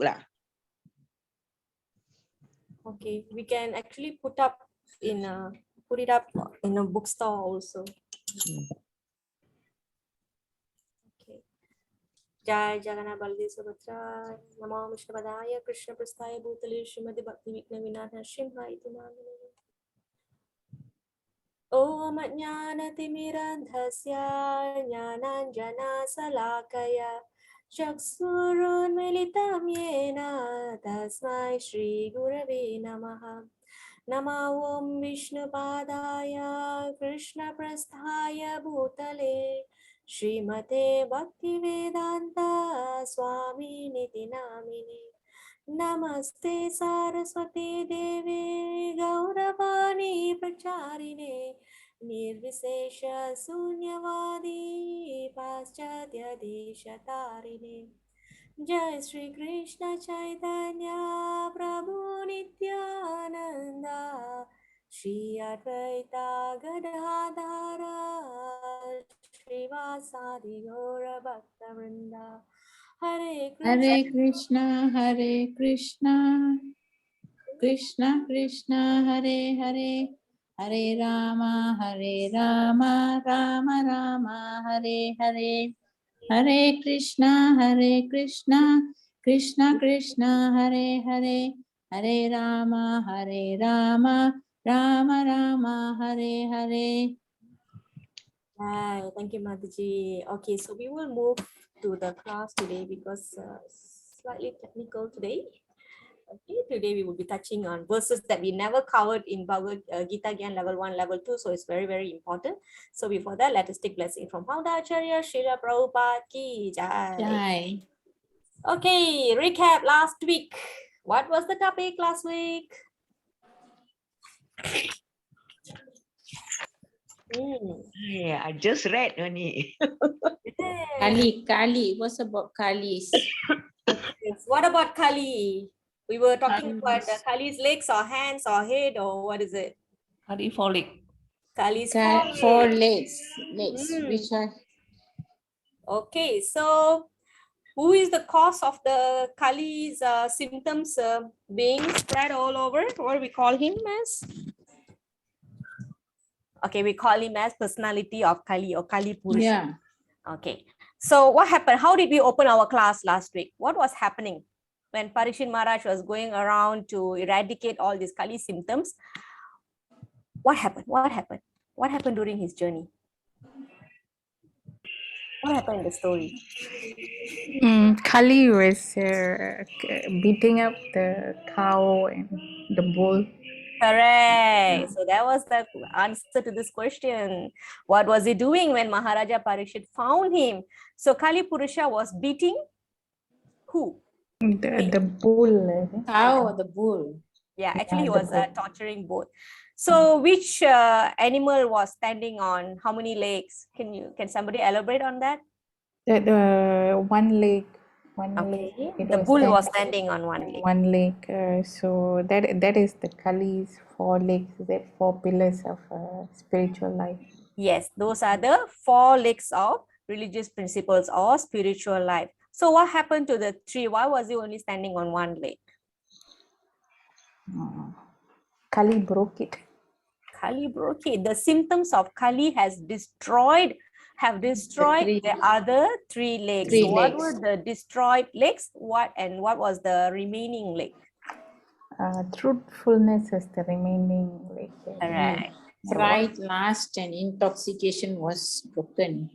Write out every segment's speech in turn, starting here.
lah. Okay, we can actually put it up in a bookstore also. Okay. Jai Jagannath Baldev Subhadra Namo Vishnu Padaya Krishna Prasthaya Bhutale Srimad Bhakti Vikna Vinatha Shimha Itunamini Om Jnana Timirandhasya Jnananjana Salakaya Chaksurun Militam Yena Tasmai Shri Gurave Namaha Nama Om Vishnu Padaya Krishna Prasthaya Bhutale Srimate Bhakti Vedanta Swami Niti Namini Namaste Saraswati Devi Gauravani Pracharine Nirvisesha Sunyavadi Paschatya Deshatarine Jai Shri Krishna Chaitanya Prabhu Nityananda Shri Advaita Gadadhara Srivasadi Gaura Bhakta Hare Krishna, Hare Krishna, Krishna Krishna, Hare Hare, Hare Rama, Rama Rama, Hare Hare, Hare Krishna, Krishna Krishna, Hare Hare, Hare Rama, Rama Rama, Hare Hare. Hi, thank you, Mataji. Okay, so we will move to the class today because slightly technical today. Okay, today we will be touching on verses that we never covered in Bhagavad Gita again, level 1, level 2. So it's very, very important. So before that, let us take blessing from Founder Acharya Srila Prabhupada Ki Jai. Jai. Okay, recap last week. What was the topic last week? Yeah, I just read only. Kali. What's about Kali's? Yes. What about Kali? We were talking about Kali's. Kali's legs or hands or head or what is it? Polypholic. Kali's Four legs. Which are? Okay, so who is the cause of the Kali's symptoms being spread all over? What we call him as? Okay, we call him as personality of Kali or Kali Purusha. Yeah. Okay, so what happened? How did we open our class last week? What was happening when Parikshit Maharaj was going around to eradicate all these Kali symptoms? What happened? What happened? What happened during his journey? What happened in the story? Kali was beating up the cow and the bull. Correct. So that was the answer to this question. What was he doing when Maharaja Parikshit found him? So Kali Purusha was beating who? The bull. Cow or the bull? Yeah, actually he was torturing both. So which animal was standing on how many legs? Can somebody elaborate on that? The one leg. Okay. The bull was standing on one leg. One leg. So that is the Kali's 4 legs. The 4 pillars of spiritual life. Yes, those are the 4 legs of religious principles or spiritual life. So what happened to the tree? Why was he only standing on one leg? Kali broke it. Kali broke it. The symptoms of Kali have destroyed the other 3 legs. So what were the destroyed legs? What was the remaining leg? Truthfulness is the remaining leg. Correct. Pride, lust, and intoxication was broken.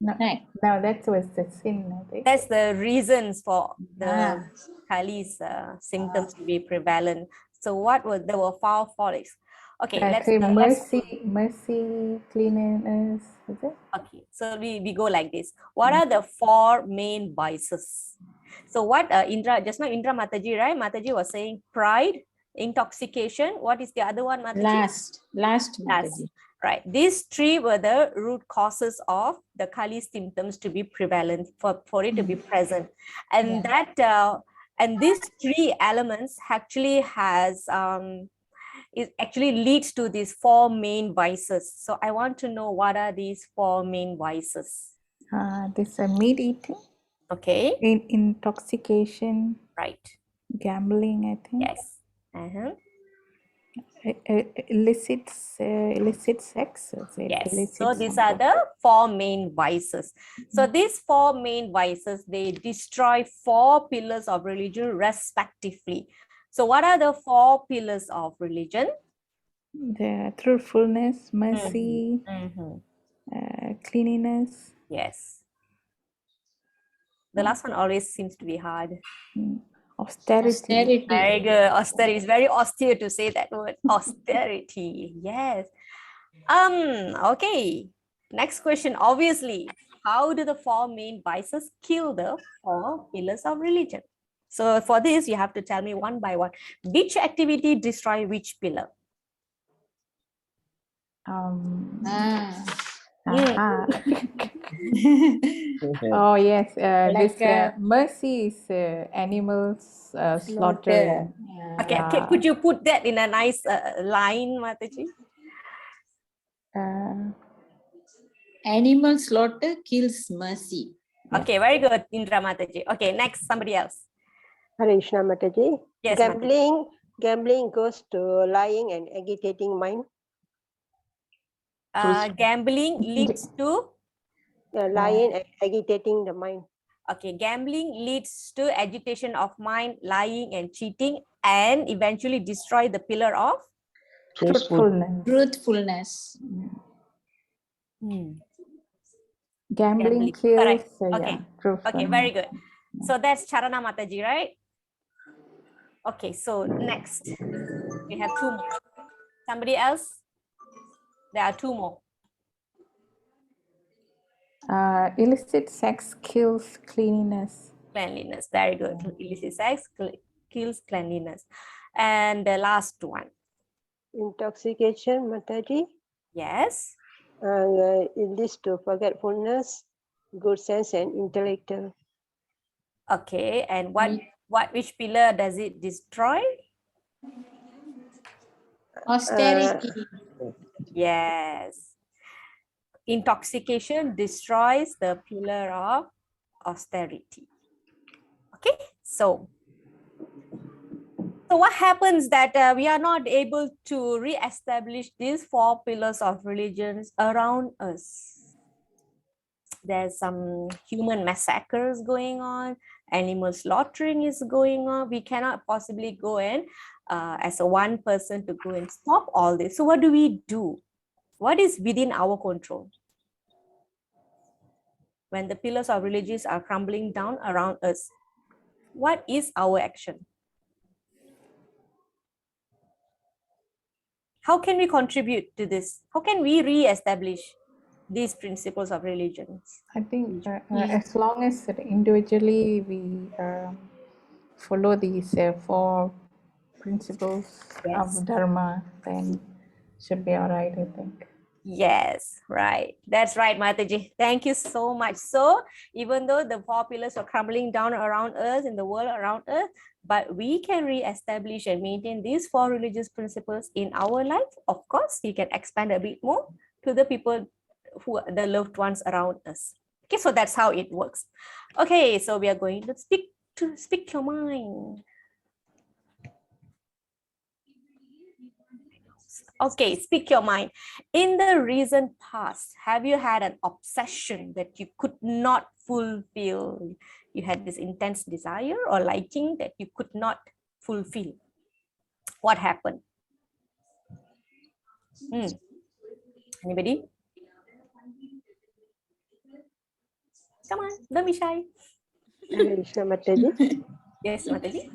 No, that was the sin. I think. That's the reasons for the Kali's symptoms to be prevalent. So there were 4 legs. Okay, let's mercy, cleanliness. Is it? Okay, so we go like this. What are the 4 main vices? So what Indra Mataji, right? Mataji was saying pride, intoxication. What is the other one, Mataji? Last, Mataji. Right. These 3 were the root causes of the Kali symptoms to be prevalent, for it to be present. And and these 3 elements actually it actually leads to these 4 main vices. So I want to know what are these 4 main vices. This meat eating. Okay, Intoxication, right. gambling, I think. Yes. Uh-huh. Illicit sex. Is it Yes. illicit So these are something? the four main vices. So these four main vices, they destroy four pillars of religion respectively. So what are the four pillars of religion? The truthfulness, mercy, Mhm. cleanliness, Yes. The last one always seems to be hard. austerity. Austerity. Very good. Austerity is very austere to say that word. Austerity. Yes. Okay. Next question. Obviously, how do the four main vices kill the four pillars of religion? So for this, you have to tell me one by one. Which activity destroy which pillar? Ah. Aha. Oh yes, Like this mercy is animals slaughtering. slaughter. Yeah. Okay, could you put that in a nice line, Mataji? Animal slaughter kills mercy. Okay, very good, Indra Mataji. Okay, next, somebody else. Hare Krishna Mataji. Yes, Mataji. Gambling goes to lying and agitating mind. Gambling leads to Lying and agitating the mind. okay, gambling leads to agitation of mind, lying and cheating, and eventually destroy the pillar of Truthfulness. Truthfulness. Gambling gambling. kills. Correct. Okay. Okay, Truthfulness. very good. So that's Charana Mataji, right? Okay, so next we have two more. Somebody else? There are two more. Illicit sex kills cleanliness. Cleanliness, very good. Illicit sex kills cleanliness. And the last one. Intoxication Mataji. Yes. It leads to forgetfulness, good sense and intellectual. Okay, and which pillar does it destroy? Austerity. Yes. Intoxication destroys the pillar of austerity. Okay, so what happens that we are not able to re-establish these four pillars of religions around us? There's some human massacres going on, animal slaughtering is going on. We cannot possibly go and as a one person to go and stop all this. So what do we do? What is within our control? When the pillars of religions are crumbling down around us, what is our action? How can we contribute to this? How can we re-establish these principles of religions? I think as long as individually we follow these four principles of Dharma, then should be all right, I think. Yes, right. That's right, Mataji. Thank you so much. So even though the four pillars are crumbling down around us in the world around us, but we can re-establish and maintain these four religious principles in our life. Of course, we can expand a bit more to the people who are the loved ones around us. Okay, so that's how it works. Okay, so we are going to speak your mind. Okay, speak your mind. In the recent past, have you had an obsession that you could not fulfill? You had this intense desire or liking that you could not fulfill. What happened? Anybody? Come on, don't be shy. Hare Krishna Mataji. Yes, Mataji.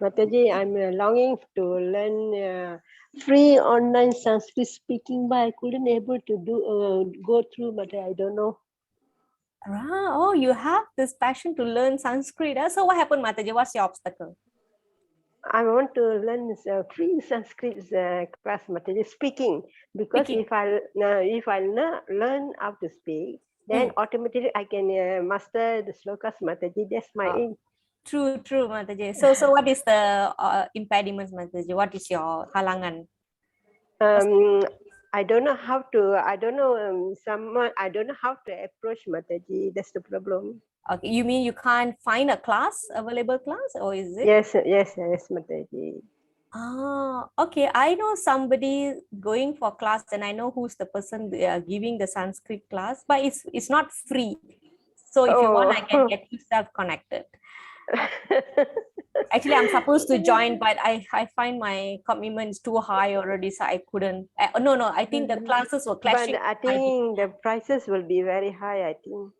Mataji, I'm longing to learn free online Sanskrit speaking, but I couldn't able to go through, but I don't know. Oh, you have this passion to learn Sanskrit. So what happened, Mataji? What's your obstacle? I want to learn free Sanskrit class, Mataji, speaking, because if I learn how to speak, then automatically I can master the slokas, Mataji. That's my aim. True, Mataji. So what is the impediments, Mataji? What is your halangan? I don't know how to. I don't know someone. I don't know how to approach Mataji. That's the problem. Okay, you mean you can't find a class, available class, or is it? Yes, Mataji. Ah, okay. I know somebody going for class, and I know who's the person giving the Sanskrit class, but it's not free. So if you want, I can get yourself connected. Actually, I'm supposed to join, but I find my commitment is too high already, so I couldn't. No, I think the classes were clashing. But I think the prices will be very high, I think.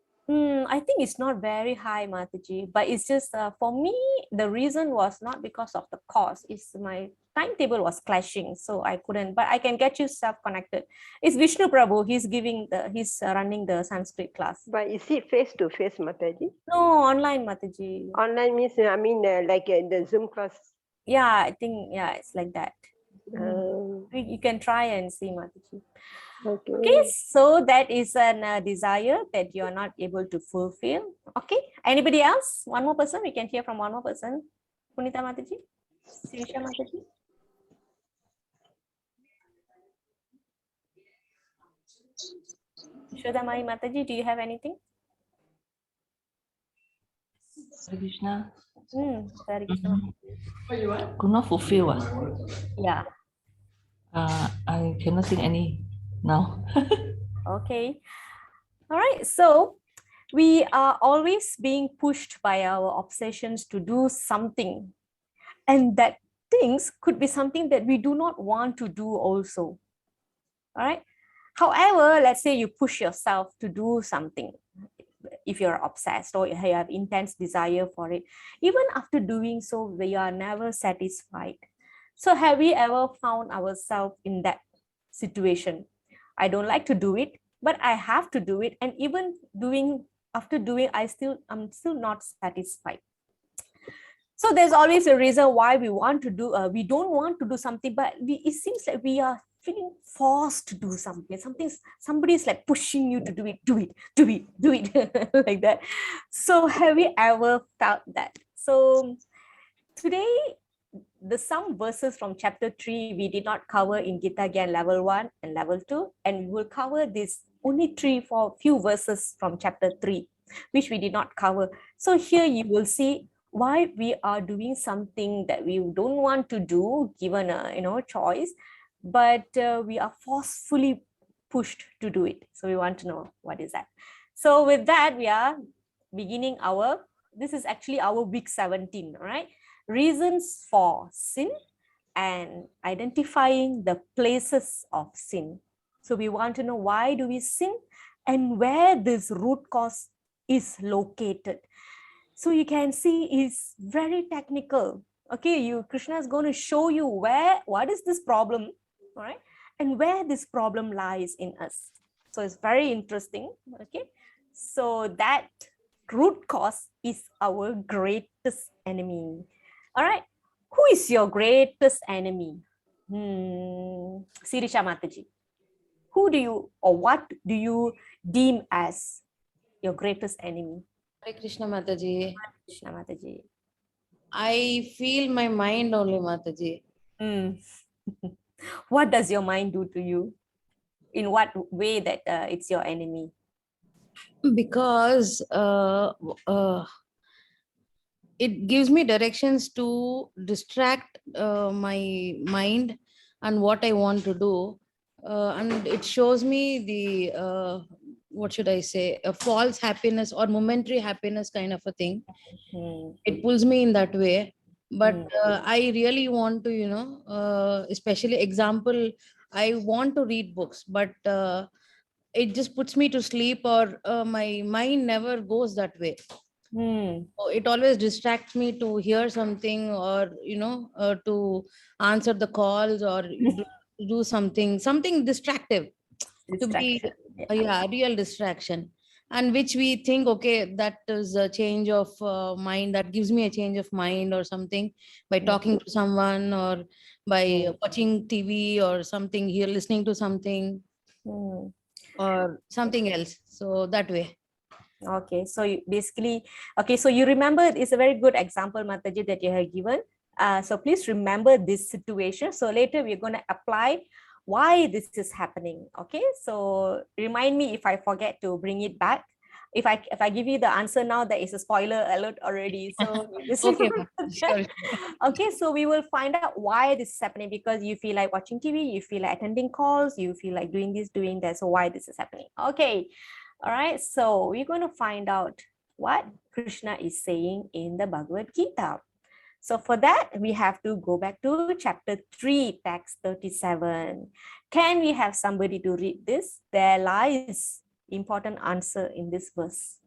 I think it's not very high, Mataji, but it's just for me, the reason was not because of the cost. It's my timetable was clashing, so I couldn't, but I can get you self-connected. It's Vishnu Prabhu, he's running the Sanskrit class. But is it face-to-face, Mataji? No, online, Mataji. Online means, I mean, like the Zoom class. Yeah, I think, yeah, it's like that. You can try and see, Mataji. Okay, so that is a desire that you are not able to fulfill. Okay, anybody else? One more person, we can hear from one more person. Punita Mataji, Sirisha Mataji. Shodamai Mataji, do you have anything? Hare Krishna. Hare Krishna. Could not fulfill. Yeah. I cannot think any now. Okay. All right. So we are always being pushed by our obsessions to do something, and that things could be something that we do not want to do also. All right. However, let's say you push yourself to do something. If you're obsessed or you have intense desire for it, even after doing so, we are never satisfied. So have we ever found ourselves in that situation? I don't like to do it, but I have to do it. And even after doing, I'm still not satisfied. So there's always a reason why we want to do, we don't want to do something, but it seems like we are feeling forced to do something. Somebody's like pushing you to do it, like that. So have you ever felt that? So today, some verses from chapter 3 we did not cover in Gita Gyan level 1 and level 2, and we will cover this only few verses from chapter 3, which we did not cover. So here you will see why we are doing something that we don't want to do, given a choice, but we are forcefully pushed to do it. So we want to know what is that. So with that, we are beginning this is actually our week 17, all right? Reasons for sin and identifying the places of sin. So we want to know why do we sin and where this root cause is located. So you can see it's very technical. Okay, Krishna is going to show you what is this problem, all right, and where this problem lies in us. So it's very interesting. Okay, so that root cause is our greatest enemy. All right, who is your greatest enemy? Sirisha Mataji, who do you or what do you deem as your greatest enemy? Hare Krishna Mataji. Krishna Mataji. I feel my mind only, Mataji. What does your mind do to you? In what way that it's your enemy? Because it gives me directions to distract my mind and what I want to do. And it shows me the, what should I say, a false happiness or momentary happiness kind of a thing. It pulls me in that way. But I really want to, especially example, I want to read books, but it just puts me to sleep, or my mind never goes that way. So it always distracts me to hear something, or to answer the calls, or do something distractive. To be real distraction, and which we think, okay, that is a change of mind, that gives me a change of mind or something, by talking to someone, or by watching TV or something, here listening to something or something else. So that way. Okay, so so you remember, it's a very good example, Mataji, that you have given. So please remember this situation. So later we're going to apply why this is happening. Okay, so remind me if I forget to bring it back. If I give you the answer now, there is a spoiler alert already. So you just Okay, ma'am. Sure. okay, so we will find out why this is happening, because you feel like watching TV, you feel like attending calls, you feel like doing this, doing that. So why this is happening? Okay, all right. So we're going to find out what Krishna is saying in the Bhagavad Gita. So for that, we have to go back to chapter 3, text 37. Can we have somebody to read this? There lies important answer in this verse.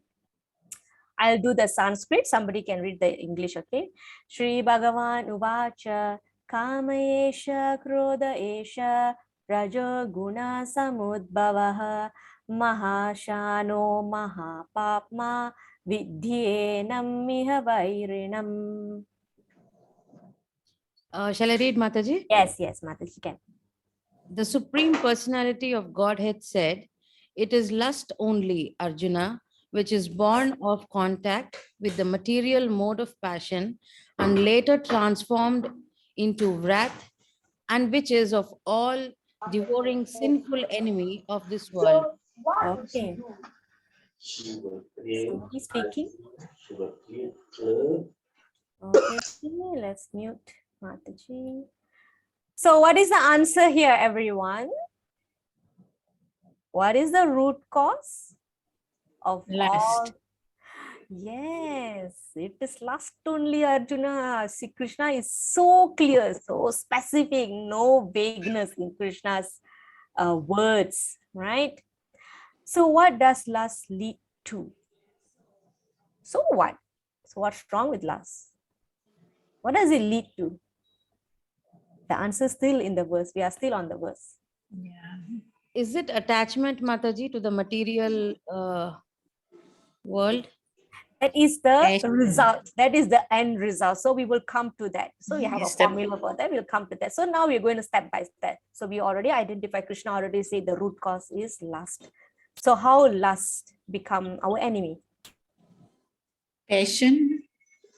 I'll do the Sanskrit. Somebody can read the English, okay? Shri Bhagavan Uvacha Kamayesha Krodha Esha Rajo Guna Samudbhavaha Mahashano Mahapapma Vidhyenam Miha Vairinam. Shall I read, Mataji? Yes, Mataji can. The Supreme Personality of Godhead said, "It is lust only, Arjuna, which is born of contact with the material mode of passion and later transformed into wrath, and which is of all devouring sinful enemy of this world." Okay. Somebody speaking. Okay, let's mute Mataji. So what is the answer here, everyone? What is the root cause of all? Lust. Yes, it is lust only, Arjuna. See, Krishna is so clear, so specific, no vagueness in Krishna's words, right? So what does lust lead to? So what? So what's wrong with lust? What does it lead to? The answer is still in the verse. We are still on the verse. Yeah. Is it attachment, Mataji, to the material world? That is the Passion. result. That is the end result. So we will come to that. So we have a Yes, the- formula for that. We'll come to that. So now we're going to step by step. So we already identified, Krishna already said the root cause is lust. So how lust become our enemy? Passion.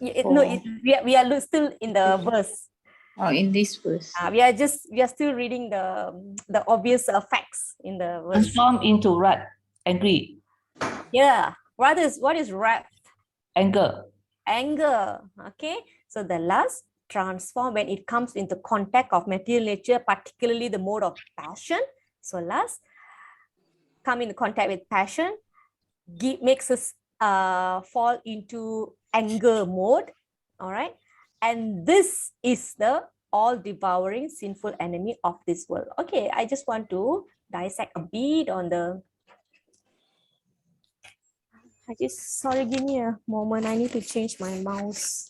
No, For- we are still in the verse. Oh, in this verse. We are still reading the obvious facts in the verse. Transform into wrath, angry, Yeah. What is wrath? anger. Anger. Okay. So the lust transform when it comes into contact of material nature, particularly the mode of passion. So lust come in contact with passion, makes us fall into anger mode. All right. And this is the all-devouring sinful enemy of this world. Okay, I just want to dissect a bit on the. Sorry, give me a moment. I need to change my mouse.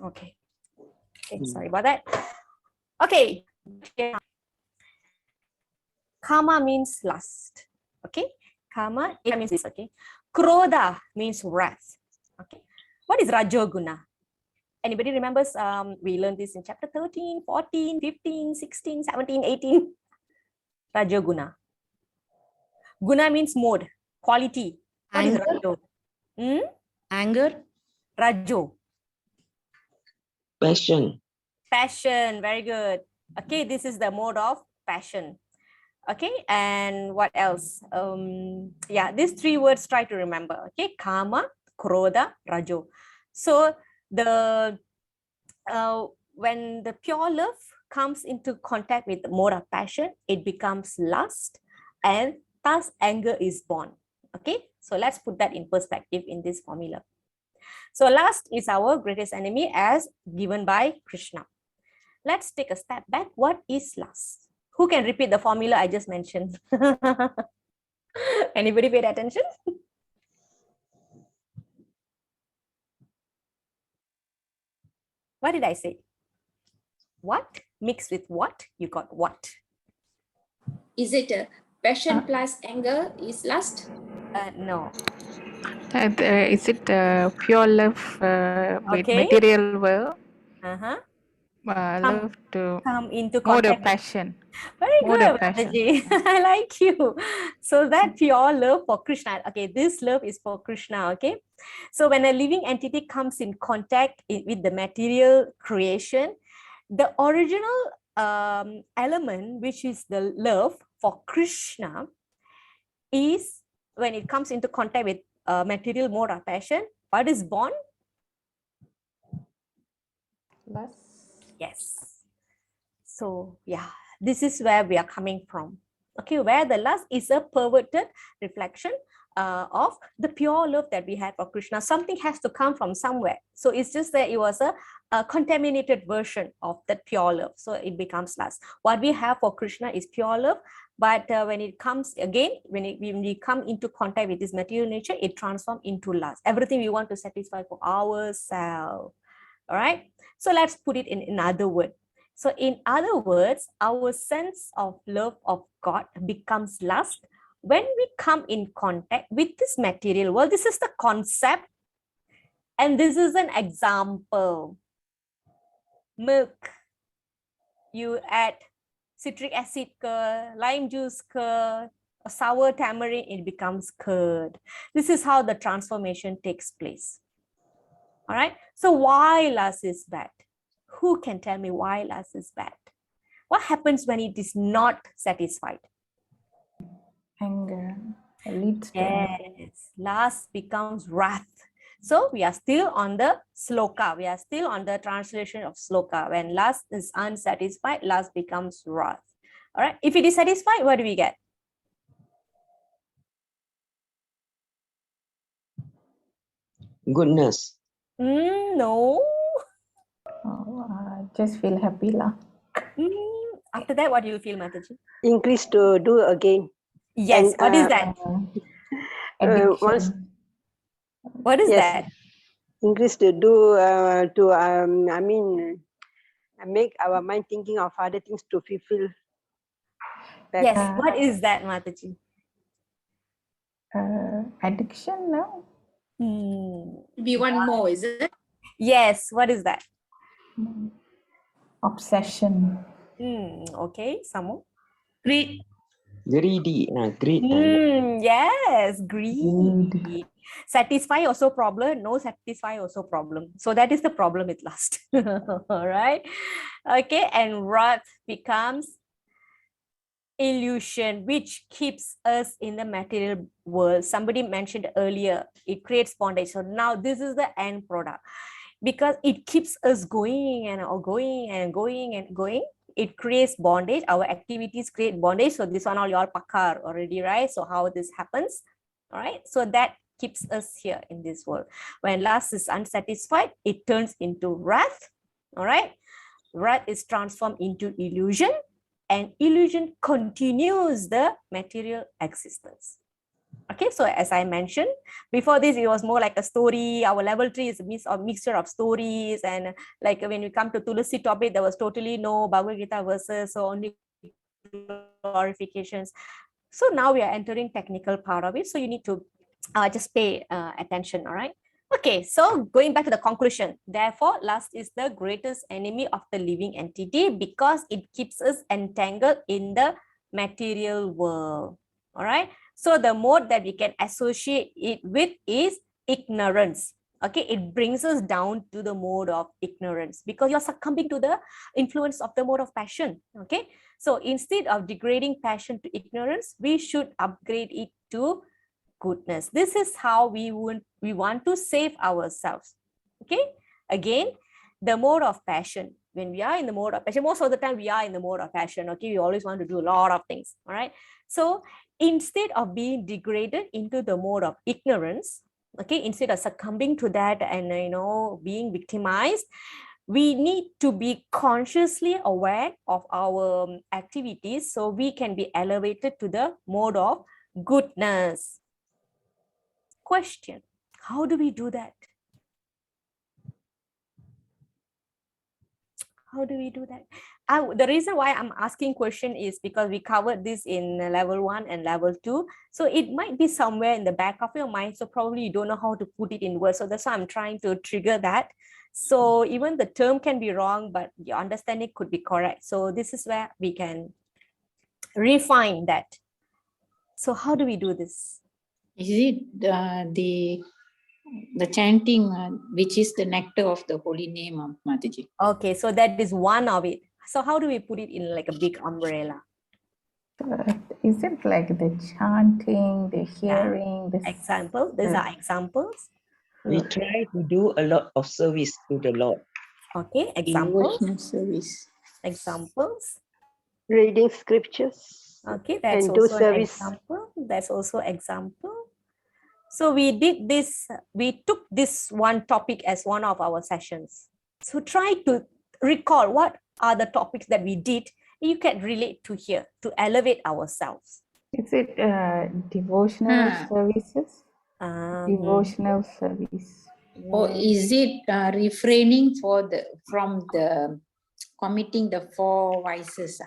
Okay. Sorry about that. Okay. Kama means lust. Okay. Kama means this. Okay. Krodha means wrath. Okay. What is Rajya Guna? Anybody remembers? We learned this in chapter 13, 14, 15, 16, 17, 18. Rajya Guna. Guna means mode, quality. What is Rajo? Anger? Rajo. Passion. Passion. Very good. Okay, this is the mode of passion. Okay, and what else? Yeah, these three words try to remember. Okay, Kama, Krodha, Rajo. So when the pure love comes into contact with the mode of passion, it becomes lust, and thus anger is born. Okay, so let's put that in perspective in this formula. So lust is our greatest enemy as given by Krishna. let's take a step back. What is lust? Who can repeat the formula I just mentioned? Anybody paid attention? What did I say? What mixed with what? You got what? Is it a passion plus anger is lust? No. Is it pure love with Okay. material world? Uh-huh. Love to Come into more the contact. passion. Very More the good, passion. Mataji. I like you. So that pure love for Krishna. Okay, this love is for Krishna. Okay. So when a living entity comes in contact with the material creation, the original element, which is the love for Krishna, is when it comes into contact with material mode of passion, what is born? Lust. Yes. So yeah, this is where we are coming from. Okay, where the lust is a perverted reflection of the pure love that we had for Krishna. Something has to come from somewhere. So it's just that it was a contaminated version of that pure love. So it becomes lust. What we have for Krishna is pure love. But when it comes again, when we come into contact with this material nature, it transforms into lust. Everything we want to satisfy for ourselves. All right. So let's put it in another word. So in other words, our sense of love of God becomes lust when we come in contact with this material world. This is the concept, and this is an example. Milk, you add citric acid, lime juice, or sour tamarind, it becomes curd. This is how the transformation takes place. All right. So why lust is bad? Who can tell me why lust is bad? What happens when it is not satisfied? Anger. It leads to anger. Yes, lust becomes wrath. So we are still on the sloka. We are still on the translation of sloka. When lust is unsatisfied, lust becomes wrath. All right. If it is satisfied, what do we get? Goodness. No. Just feel happy lah. After that, what do you feel, Mataji? Increase to do again. Yes. And, What is that? Once, What is yes, that? increase to do I mean, make our mind thinking of other things to fulfill. Yes. What is that, Mataji? Addiction, no? Be one more, is it? Yes. What is that? Obsession. Okay. Samu? Greed. Greedy. Greed. Yes, greed. Satisfy also problem, no satisfy also problem. So that is the problem with lust. All right. Okay, and wrath becomes illusion, which keeps us in the material world. Somebody mentioned earlier, it creates bondage. So now this is the end product, because it keeps us going and going and going and going. It creates bondage. Our activities create bondage. So this one all you all pakar already, right? So how this happens, all right? So that keeps us here in this world. When lust is unsatisfied, it turns into wrath, all right? Wrath is transformed into illusion, and illusion continues the material existence. Okay, so as I mentioned, before this, it was more like a story. Our level 3 is a mixture of stories. And like when we come to Tulasi topic, there was totally no Bhagavad Gita verses, so only glorifications. So now we are entering technical part of it. So you need to just pay attention, all right? Okay, so going back to the conclusion, therefore, lust is the greatest enemy of the living entity because it keeps us entangled in the material world, all right? So the mode that we can associate it with is ignorance. Okay, it brings us down to the mode of ignorance because you're succumbing to the influence of the mode of passion. Okay, so instead of degrading passion to ignorance, we should upgrade it to goodness. This is how we want to save ourselves. Okay, again, the mode of passion. When we are in the mode of passion, most of the time we are in the mode of passion. Okay, we always want to do a lot of things. All right, so instead of being degraded into the mode of ignorance, okay, instead of succumbing to that and being victimized, we need to be consciously aware of our activities so we can be elevated to the mode of goodness. Question: how do we do that? How do we do that? The reason why I'm asking question is because we covered this in level 1 and level 2. So it might be somewhere in the back of your mind. So probably you don't know how to put it in words. So that's why I'm trying to trigger that. So even the term can be wrong, but your understanding could be correct. So this is where we can refine that. So how do we do this? Is it the chanting, which is the nectar of the holy name of Mataji? Okay, so that is one of it. So how do we put it in like a big umbrella? Is it like the chanting, the hearing, the Example, these are examples. We try to do a lot of service to the Lord. Okay, examples. Devotional service. Examples. Reading scriptures. Okay, that's And do also an service. example. That's also example. So we did this, we took this one topic as one of our sessions. So try to recall what are the topics that we did. You can relate to here to elevate ourselves. Is it devotional services? Devotional service. Or is it refraining from the committing the 4 vices?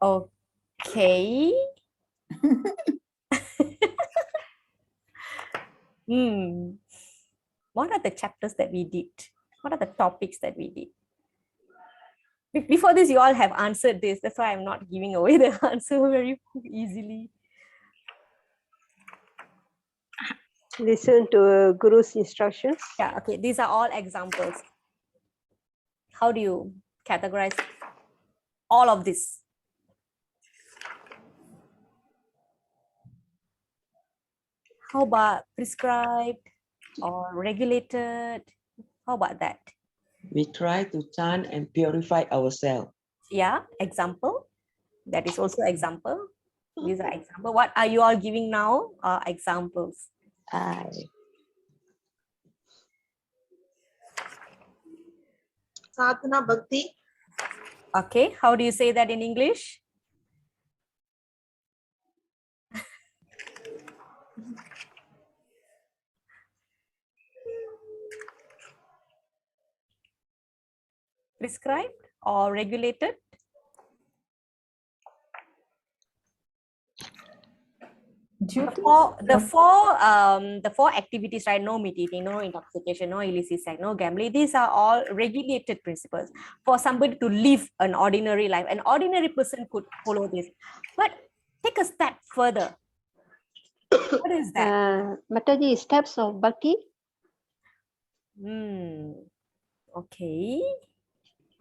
Okay. What are the chapters that we did? What are the topics that we did? Before this, you all have answered this. That's why I'm not giving away the answer very easily. Listen to Guru's instructions. Yeah, okay. These are all examples. How do you categorize all of this? How about prescribed or regulated? How about that? We try to chant and purify ourselves. Yeah, example. That is also example. These are example. What are you all giving now? Examples. Sadhana Bhakti. Okay, how do you say that in English? Prescribed or regulated? The four activities, right? No meat eating, no intoxication, no illicit sex, no gambling. These are all regulated principles for somebody to live an ordinary life. An ordinary person could follow this, but take a step further. What is that? Mataji, steps of Bhakti. Okay.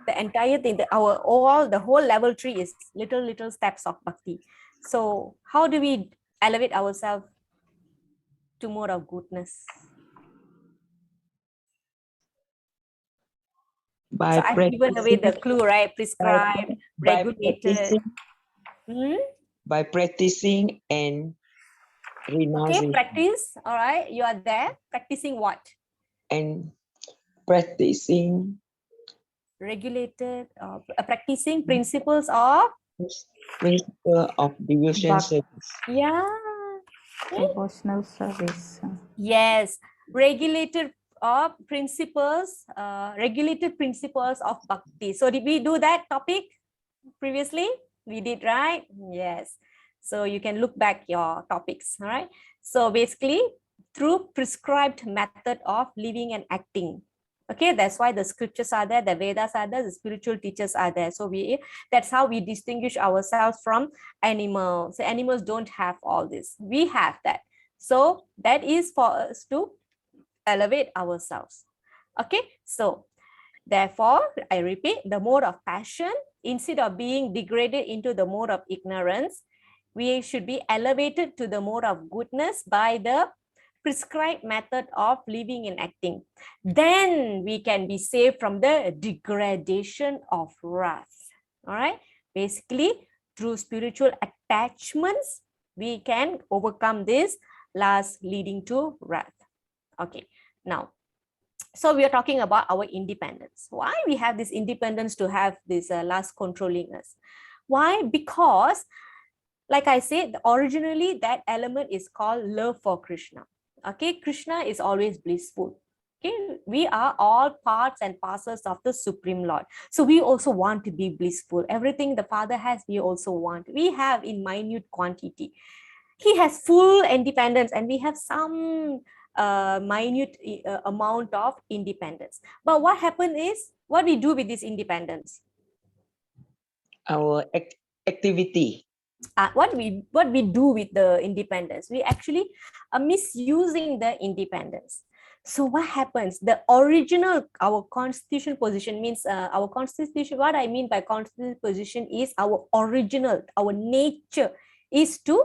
The entire thing, the whole level 3 is little steps of Bhakti. So how do we elevate ourselves to more of goodness? By so I've given away the clue, right? Prescribed, regulated. By practicing and renouncing. Okay, practice. All right, you are there. Practicing what? And practicing. Regulated, practicing principles of? Principle of devotion service. Yeah. Devotional service. Yes, regulated principles of Bhakti. So did we do that topic previously? We did, right? Yes. So you can look back your topics, all right? So basically, through prescribed method of living and acting. Okay, that's why the scriptures are there, the Vedas are there, the spiritual teachers are there. So that's how we distinguish ourselves from animals. So animals don't have all this. We have that. So that is for us to elevate ourselves. Okay, so therefore, I repeat, the mode of passion, instead of being degraded into the mode of ignorance, we should be elevated to the mode of goodness by the prescribed method of living and acting. Then we can be saved from the degradation of wrath. All right. Basically, through spiritual attachments, we can overcome this last leading to wrath. Okay. Now, So we are talking about our independence. Why we have this independence to have this lust controlling us? Why? Because, like I said, originally that element is called love for Krishna. Okay, Krishna is always blissful. Okay, we are all parts and parcels of the Supreme Lord. So we also want to be blissful. Everything the Father has, we also want. We have in minute quantity. He has full independence, and we have some minute amount of independence. But what happened is, what we do with this independence? Our activity. What we do with the independence? We actually are misusing the independence. So what happens? The original, our constitutional position means our constitution. What I mean by constitutional position is our original, our nature is to.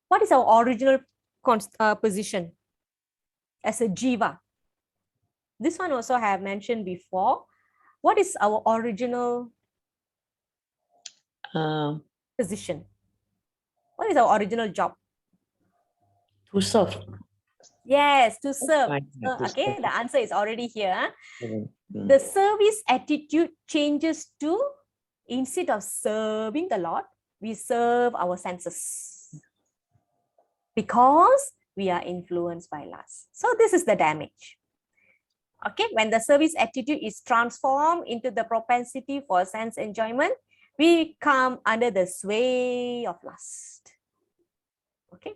What is our original position as a jiva? This one also I have mentioned before. What is our original position? What is our original job? To serve. Yes, to serve. Okay, the answer is already here. The service attitude changes to, instead of serving the Lord, we serve our senses. Because we are influenced by lust. So this is the damage. Okay, when the service attitude is transformed into the propensity for sense enjoyment, we come under the sway of lust. Okay,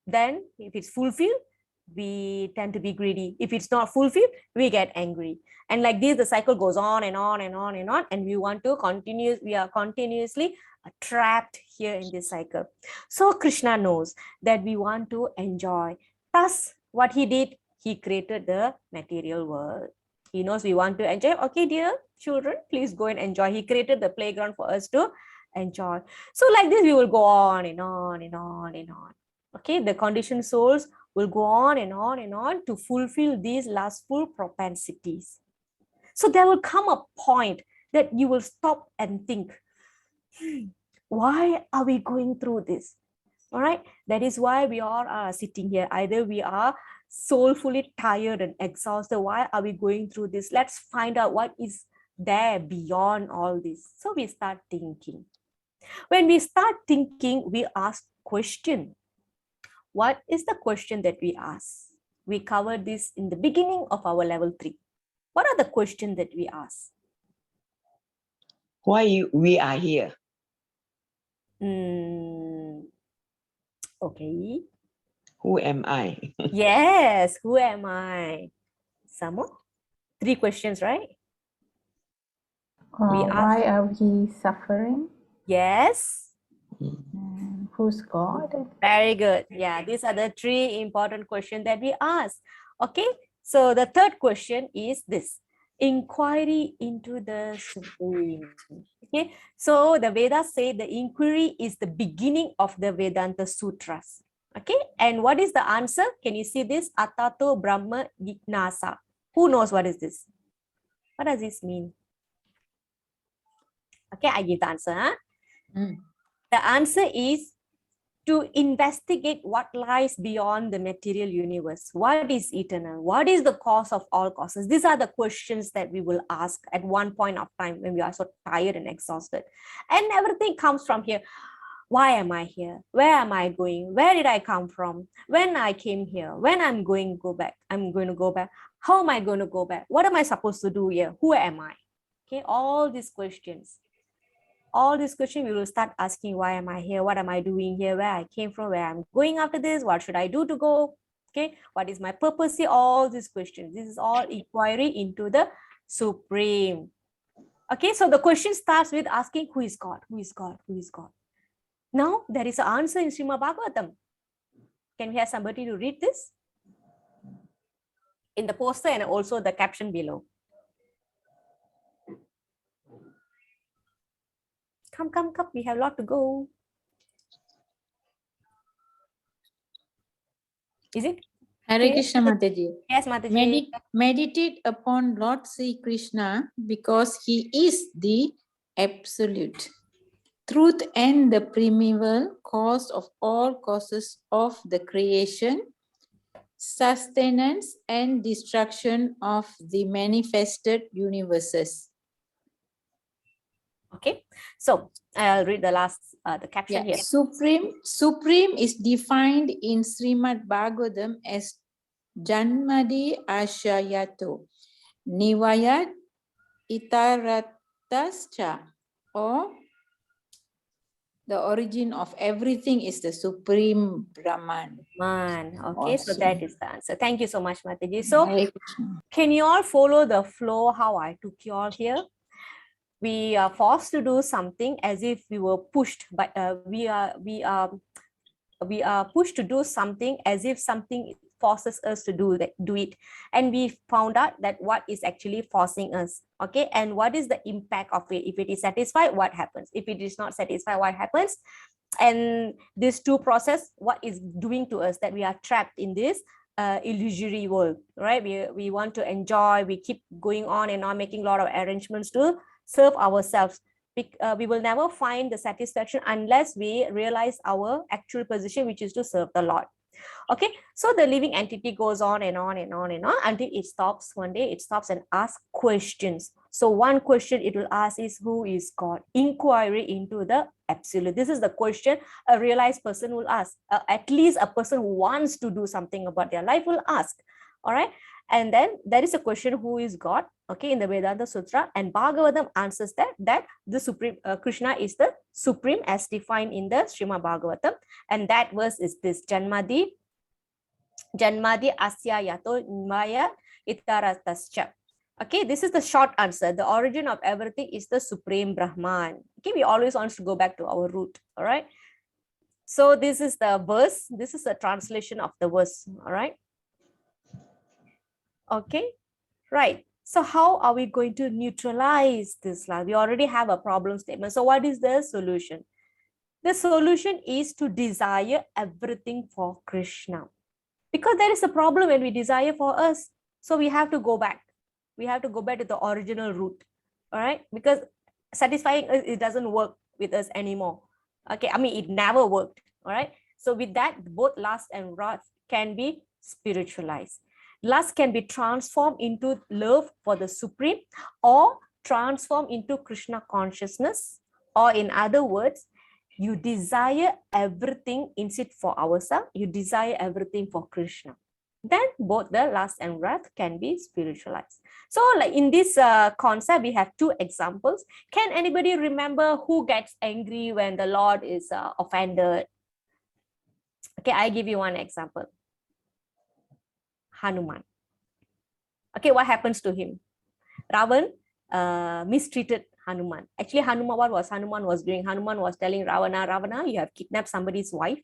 then if it's fulfilled, we tend to be greedy. If it's not fulfilled, we get angry. And like this, the cycle goes on and on and on and on, and we want to continue, we are continuously trapped here in this cycle. So Krishna knows that we want to enjoy. Thus, what he did, he created the material world. He knows we want to enjoy. Okay, dear children, please go and enjoy. He created the playground for us to enjoy. So like this, we will go on and on and on and on. Okay, the conditioned souls will go on and on and on to fulfill these lustful propensities. So there will come a point that you will stop and think, why are we going through this? All right, that is why we all are sitting here. Either we are soulfully tired and exhausted. Why are we going through this? Let's find out what is there beyond all this. So we start thinking. When we start thinking, we ask question. What is the question that we ask? We covered this in the beginning of our level 3. What are the questions that we ask? Why we are here? Okay. Who am I? Yes, who am I? Some more? 3 questions, right? Why are we suffering? Yes. Who's God? Very good. Yeah, these are the 3 important questions that we ask. Okay, so the third question is this: inquiry into the Supreme. Okay, so the Vedas say the inquiry is the beginning of the Vedanta Sutras. Okay, and what is the answer? Can you see this? Atato Brahma Jignasa. Who knows what is this? What does this mean? Okay, I give the answer. Huh? The answer is to investigate what lies beyond the material universe. What is eternal? What is the cause of all causes? These are the questions that we will ask at one point of time when we are so tired and exhausted. And everything comes from here. Why am I here? Where am I going? Where did I come from? When I came here? When I'm going to go back? I'm going to go back. How am I going to go back? What am I supposed to do here? Who am I? Okay, all these questions. All these questions we will start asking. Why am I here? What am I doing here? Where I came from? Where I'm going after this? What should I do to go? Okay, what is my purpose here? All these questions. This is all inquiry into the Supreme. Okay, so the question starts with asking, who is God? Who is God? Who is God? Now there is an answer in Srimad-Bhagavatam. Can we have somebody to read this? In the poster and also the caption below. Come, come, come. We have a lot to go. Is it? Hare Krishna Mataji. Yes, Mataji. Meditate upon Lord Sri Krishna because he is the absolute truth and the primeval cause of all causes of the creation. sustenance and destruction of the manifested universes. Okay, so I'll read the last, the caption here. Supreme is defined in Srimad-Bhagavatam as Janmadi Ashayato, Nivayat Itaratascha, or the origin of everything is the Supreme Brahman. Man, okay, so Awesome. that is the answer. Thank you so much, Mataji. So, Hare Krishna. can you all follow the flow how I took you all here? We are forced to do something as if we were pushed, but we are pushed to do something as if something forces us to do it, and we found out that what is actually forcing us. Okay, and what is the impact of it? If it is satisfied, what happens? If it is not satisfied, what happens? And this two process, what is doing to us, that we are trapped in this illusory world, right? We want to enjoy, we keep going on and on, making a lot of arrangements to serve ourselves. We will never find the satisfaction unless we realize our actual position, which is to serve the Lord. Okay, so the living entity goes on and on and on and on until it stops. One day it stops and asks questions. So one question it will ask is, who is God? Inquiry into the absolute. This is the question a realized person will ask. At least a person who wants to do something about their life will ask. All right, and then there is a question, who is God? Okay, in the Vedanta Sutra, and Bhagavatam answers that the Supreme Krishna is the Supreme as defined in the Srimad-Bhagavatam, and that verse is this: Janmadi Asya Yato Maya Itaratascha. Okay, this is the short answer. The origin of everything is the Supreme Brahman. Okay, we always want to go back to our root. All right. So this is the verse. This is the translation of the verse. All right. Okay, right. So how are we going to neutralize this? We already have a problem statement. So what is the solution? The solution is to desire everything for Krishna. Because there is a problem when we desire for us. So we have to go back. We have to go back to the original root. All right. Because satisfying us, it doesn't work with us anymore. Okay. I mean, it never worked. All right. So with that, both lust and wrath can be spiritualized. Lust can be transformed into love for the Supreme, or transformed into Krishna consciousness, or in other words, you desire everything instead for ourselves, you desire everything for Krishna. Then both the lust and wrath can be spiritualized. So like in this concept, we have two examples. Can anybody remember who gets angry when the Lord is offended? Okay, I give you one example. Hanuman. Okay, what happens to him? Ravan mistreated Hanuman. Actually, Hanuman, what was Hanuman was doing? Hanuman was telling Ravana, Ravana, you have kidnapped somebody's wife.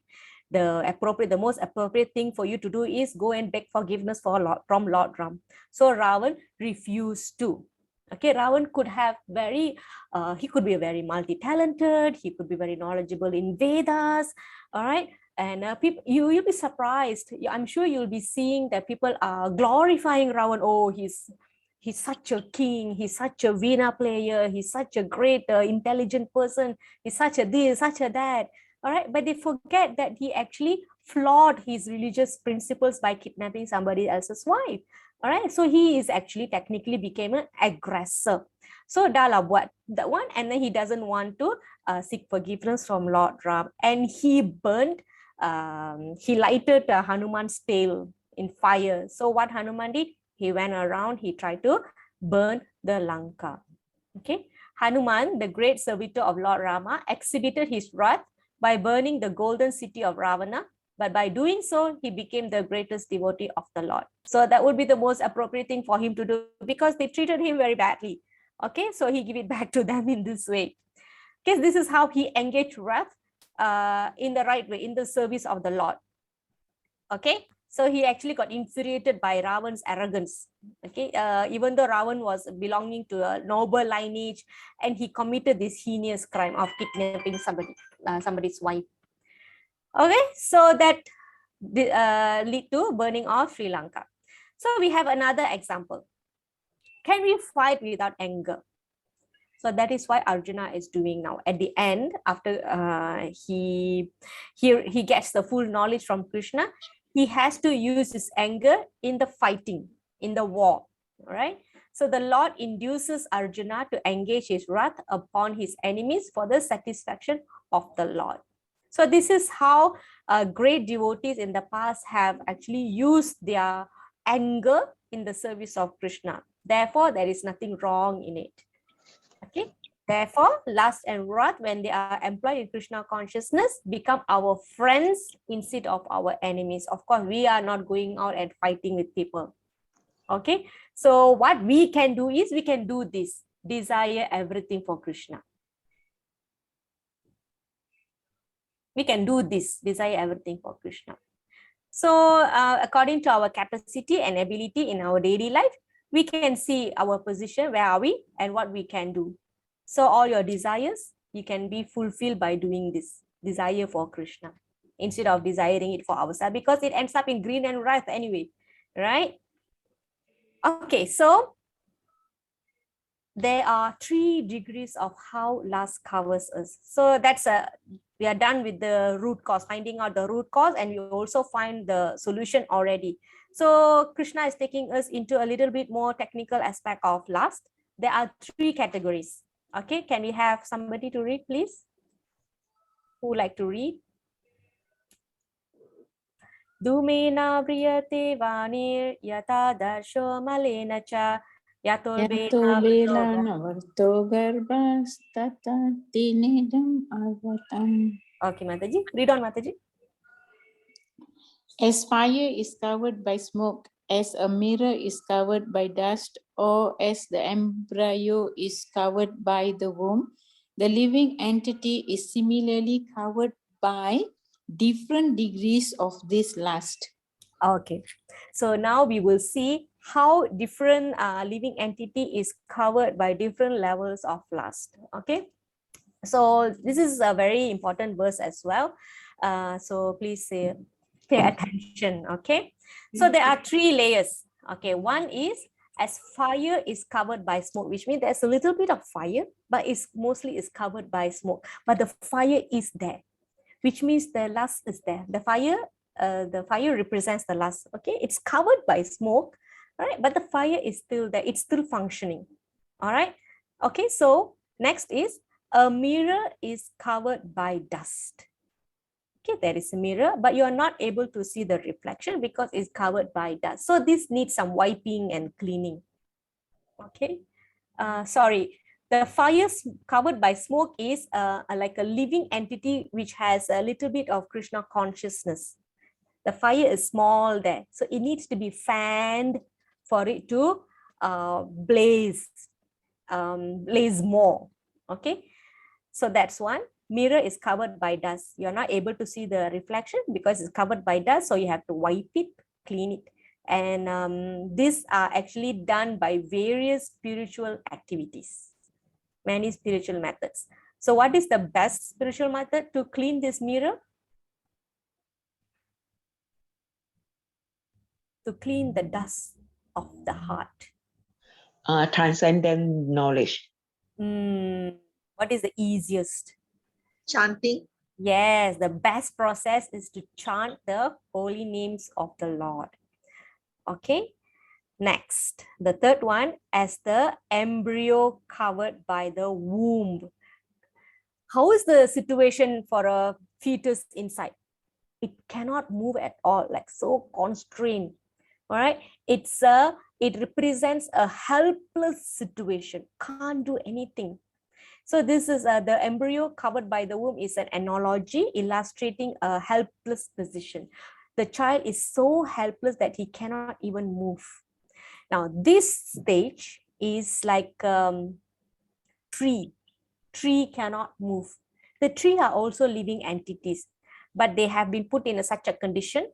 The most appropriate thing for you to do is go and beg forgiveness from Lord Ram. So Ravan refused to. Okay, Ravan could have he could be very multi-talented. He could be very knowledgeable in Vedas. All right. And people, you'll be surprised. I'm sure you'll be seeing that people are glorifying Ravan. Oh, he's such a king. He's such a Veena player. He's such a great, intelligent person. He's such a this, such a that. All right. But they forget that he actually flawed his religious principles by kidnapping somebody else's wife. All right. So he is actually technically became an aggressor. So Dala buat that one, and then he doesn't want to seek forgiveness from Lord Ram, and he burned. He lighted Hanuman's tail in fire. So what Hanuman did? He went around, he tried to burn the Lanka. Okay. Hanuman, the great servitor of Lord Rama, exhibited his wrath by burning the golden city of Ravana. But by doing so, he became the greatest devotee of the Lord. So that would be the most appropriate thing for him to do, because they treated him very badly. Okay. So he gave it back to them in this way. Okay. This is how he engaged wrath in the right way, in the service of the Lord. Okay, so he actually got infuriated by Ravan's arrogance. Okay, even though Ravan was belonging to a noble lineage, and he committed this heinous crime of kidnapping somebody's wife. Okay, so that lead to burning of Sri Lanka. So we have another example. Can we fight without anger? So that is why Arjuna is doing now. At the end, after he gets the full knowledge from Krishna, he has to use his anger in the fighting, in the war. All right. So the Lord induces Arjuna to engage his wrath upon his enemies for the satisfaction of the Lord. So this is how great devotees in the past have actually used their anger in the service of Krishna. Therefore, there is nothing wrong in it. Okay. Therefore, lust and wrath, when they are employed in Krishna consciousness, become our friends instead of our enemies. Of course, we are not going out and fighting with people. Okay. So what we can do is we can do this. Desire everything for Krishna. We can do this. Desire everything for Krishna. So according to our capacity and ability in our daily life, we can see our position, where are we and what we can do. So all your desires, you can be fulfilled by doing this desire for Krishna instead of desiring it for ourselves, because it ends up in greed and wrath anyway, right? Okay, so there are 3 degrees of how lust covers us. So that's we are done with the root cause, finding out the root cause, and we also find the solution already. So Krishna is taking us into a little bit more technical aspect of lust. There are 3 categories. Okay, can we have somebody to read, please? Who would like to read? Dhumena vriyate vanir yata darsho malena cha yato Yato bela navarto garbhas tata tinidam arvatam. Okay, Mataji. Read on, Mataji. As fire is covered by smoke, as a mirror is covered by dust, or as the embryo is covered by the womb, the living entity is similarly covered by different degrees of this lust. Okay, so now we will see how different living entity is covered by different levels of lust. Okay, so this is a very important verse as well. So please pay attention. Okay, so there are 3 layers. Okay, one is as fire is covered by smoke, which means there's a little bit of fire, but it's mostly is covered by smoke. But the fire is there, which means the lust is there. The fire represents the lust. Okay, it's covered by smoke, all right, but the fire is still there. It's still functioning. All right. Okay, so next is a mirror is covered by dust. Okay, there is a mirror, but you are not able to see the reflection because it's covered by dust. So this needs some wiping and cleaning. Okay, sorry. The fire covered by smoke is like a living entity which has a little bit of Krishna consciousness. The fire is small there, so it needs to be fanned for it to blaze more. Okay, so that's one. Mirror is covered by dust. You're not able to see the reflection because it's covered by dust, so you have to wipe it, clean it. And these are actually done by various spiritual activities, many spiritual methods. So what is the best spiritual method to clean this mirror? To clean the dust of the heart. Transcendent knowledge. What is the easiest? Chanting. Yes, the best process is to chant the holy names of the Lord. Okay, next, the third one, as the embryo covered by the womb. How is the situation for a fetus inside? It cannot move at all, like so constrained. All right, it represents a helpless situation, can't do anything. So this is the embryo covered by the womb is an analogy illustrating a helpless position. The child is so helpless that he cannot even move. Now this stage is like tree cannot move. The tree are also living entities, but they have been put in such a condition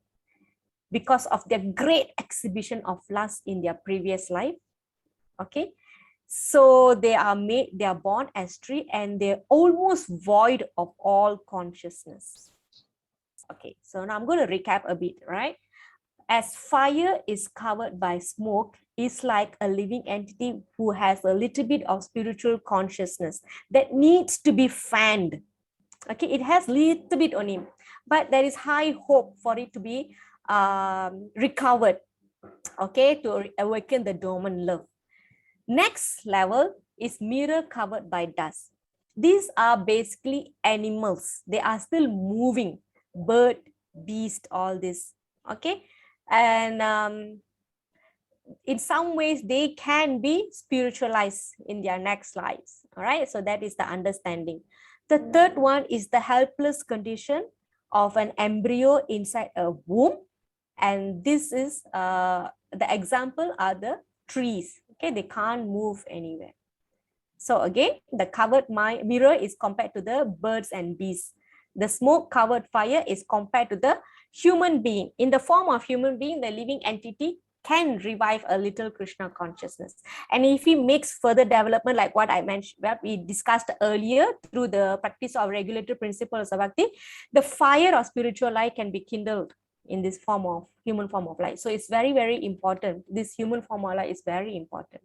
because of their great exhibition of lust in their previous life. Okay, so they are born as tree and they're almost void of all consciousness. Okay, so now I'm going to recap a bit, right? As fire is covered by smoke, is like a living entity who has a little bit of spiritual consciousness that needs to be fanned. Okay, it has little bit on him, but there is high hope for it to be recovered, okay, to awaken the dormant love. Next level is mirror covered by dust. These are basically animals. They are still moving, bird, beast, all this, okay? And in some ways, they can be spiritualized in their next lives, all right? So that is the understanding. The third one is the helpless condition of an embryo inside a womb. And this is, the example are the trees, okay? They can't move anywhere. So again, the covered mirror is compared to the birds and beasts. The smoke covered fire is compared to the human being. In the form of human being, the living entity can revive a little Krishna consciousness. And if he makes further development, like what I mentioned, what we discussed earlier, through the practice of regulatory principles of Bhakti, the fire of spiritual light can be kindled in this form of human form of light. So it's very, very important. This human form of light is very important.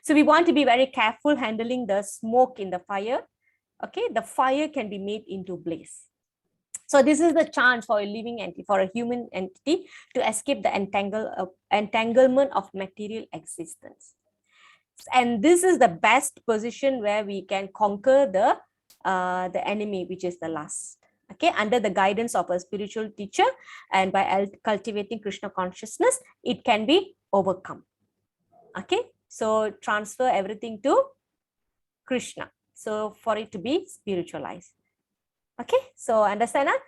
So we want to be very careful handling the smoke in the fire. Okay, the fire can be made into blaze. So this is the chance for a living entity, for a human entity, to escape the entanglement of material existence. And this is the best position where we can conquer the enemy, which is the lust. Okay, under the guidance of a spiritual teacher and by cultivating Krishna consciousness, it can be overcome. Okay, so transfer everything to Krishna, so for it to be spiritualized. Okay, so understand that?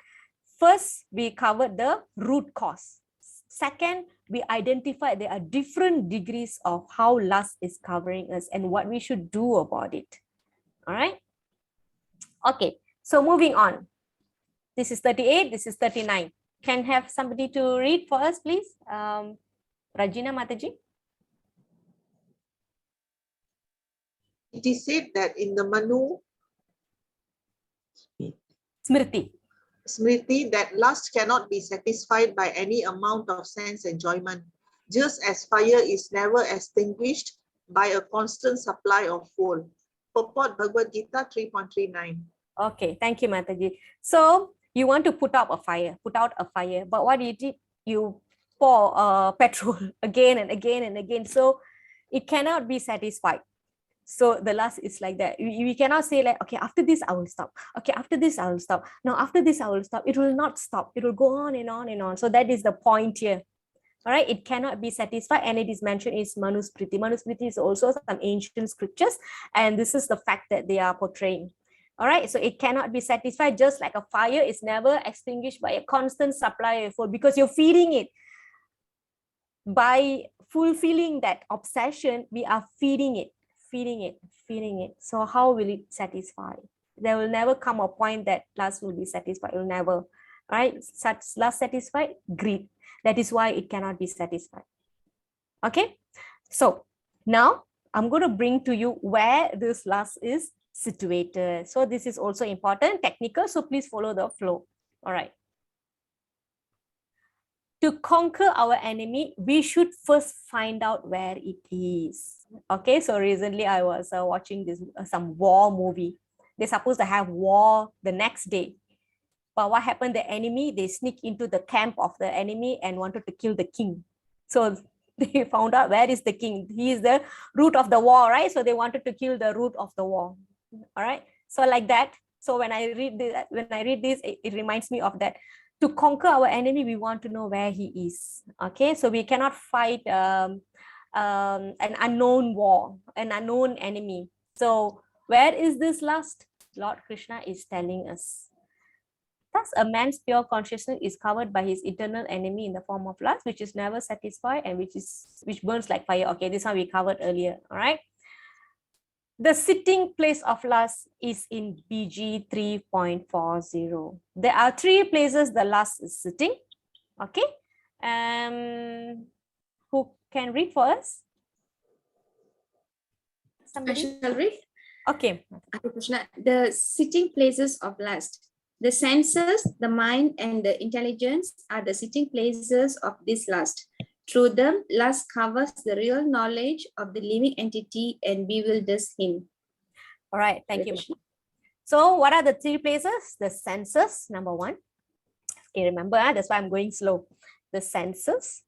First, we covered the root cause. Second, we identified there are different degrees of how lust is covering us and what we should do about it. All right. Okay, so moving on. This is 38, this is 39. Can have somebody to read for us, please? Rajina Mataji. It is said that in the Manu Smriti, that lust cannot be satisfied by any amount of sense enjoyment, just as fire is never extinguished by a constant supply of fuel. Purport Bhagavad Gita 3.39. Okay, thank you, Mataji. So you want to put out a fire, but what you did, you pour petrol again and again and again. So it cannot be satisfied. So the lust is like that. We cannot say like, okay, after this I will stop. Okay, after this I will stop. No, after this I will stop. It will not stop. It will go on and on and on. So that is the point here. All right, it cannot be satisfied, and it is mentioned in Manusmriti. Manusmriti is also some ancient scriptures, and this is the fact that they are portraying. All right, so it cannot be satisfied, just like a fire is never extinguished by a constant supply of food, because you're feeding it. By fulfilling that obsession, we are feeding it. So how will it satisfy? There will never come a point that lust will be satisfied. It will never. Right? Such lust satisfied, greed. That is why it cannot be satisfied. Okay. So now I'm going to bring to you where this lust is situated. So this is also important, technical. So please follow the flow. All right. To conquer our enemy, we should first find out where it is. Okay, so recently I was watching this some war movie. They're supposed to have war the next day. But what happened? The enemy, they sneak into the camp of the enemy and wanted to kill the king. So they found out where is the king. He is the root of the war, right? So they wanted to kill the root of the war. All right. So like that. So when I read this, it reminds me of that. To conquer our enemy, we want to know where he is. Okay, so we cannot fight an unknown war, an unknown enemy. So where is this lust? Lord Krishna is telling us. Thus, a man's pure consciousness is covered by his eternal enemy in the form of lust, which is never satisfied and which burns like fire. Okay, this one we covered earlier. All right. The sitting place of lust is in BG 3.40. There are 3 places the lust is sitting. Okay. Who can read for us? Somebody? I shall read. Okay. Krishna, the sitting places of lust. The senses, the mind, and the intelligence are the sitting places of this lust. Through them, lust covers the real knowledge of the living entity and bewilders him. All right, thank you. So what are the 3 places? The senses, number 1. Okay, remember, that's why I'm going slow. the senses,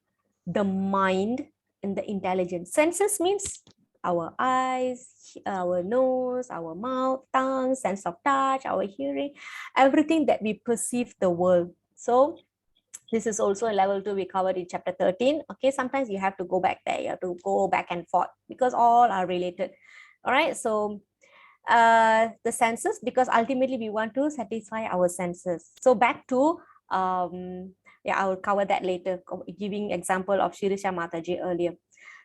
the mind, and the intelligence. Senses means our eyes, our nose, our mouth, tongue, sense of touch, our hearing, everything that we perceive the world. So this is also a level 2 we covered in chapter 13. Okay, sometimes you have to go back there, you have to go back and forth because all are related. All right, so the senses, because ultimately we want to satisfy our senses. So back to yeah, I will cover that later, giving example of Shirisha Mataji earlier.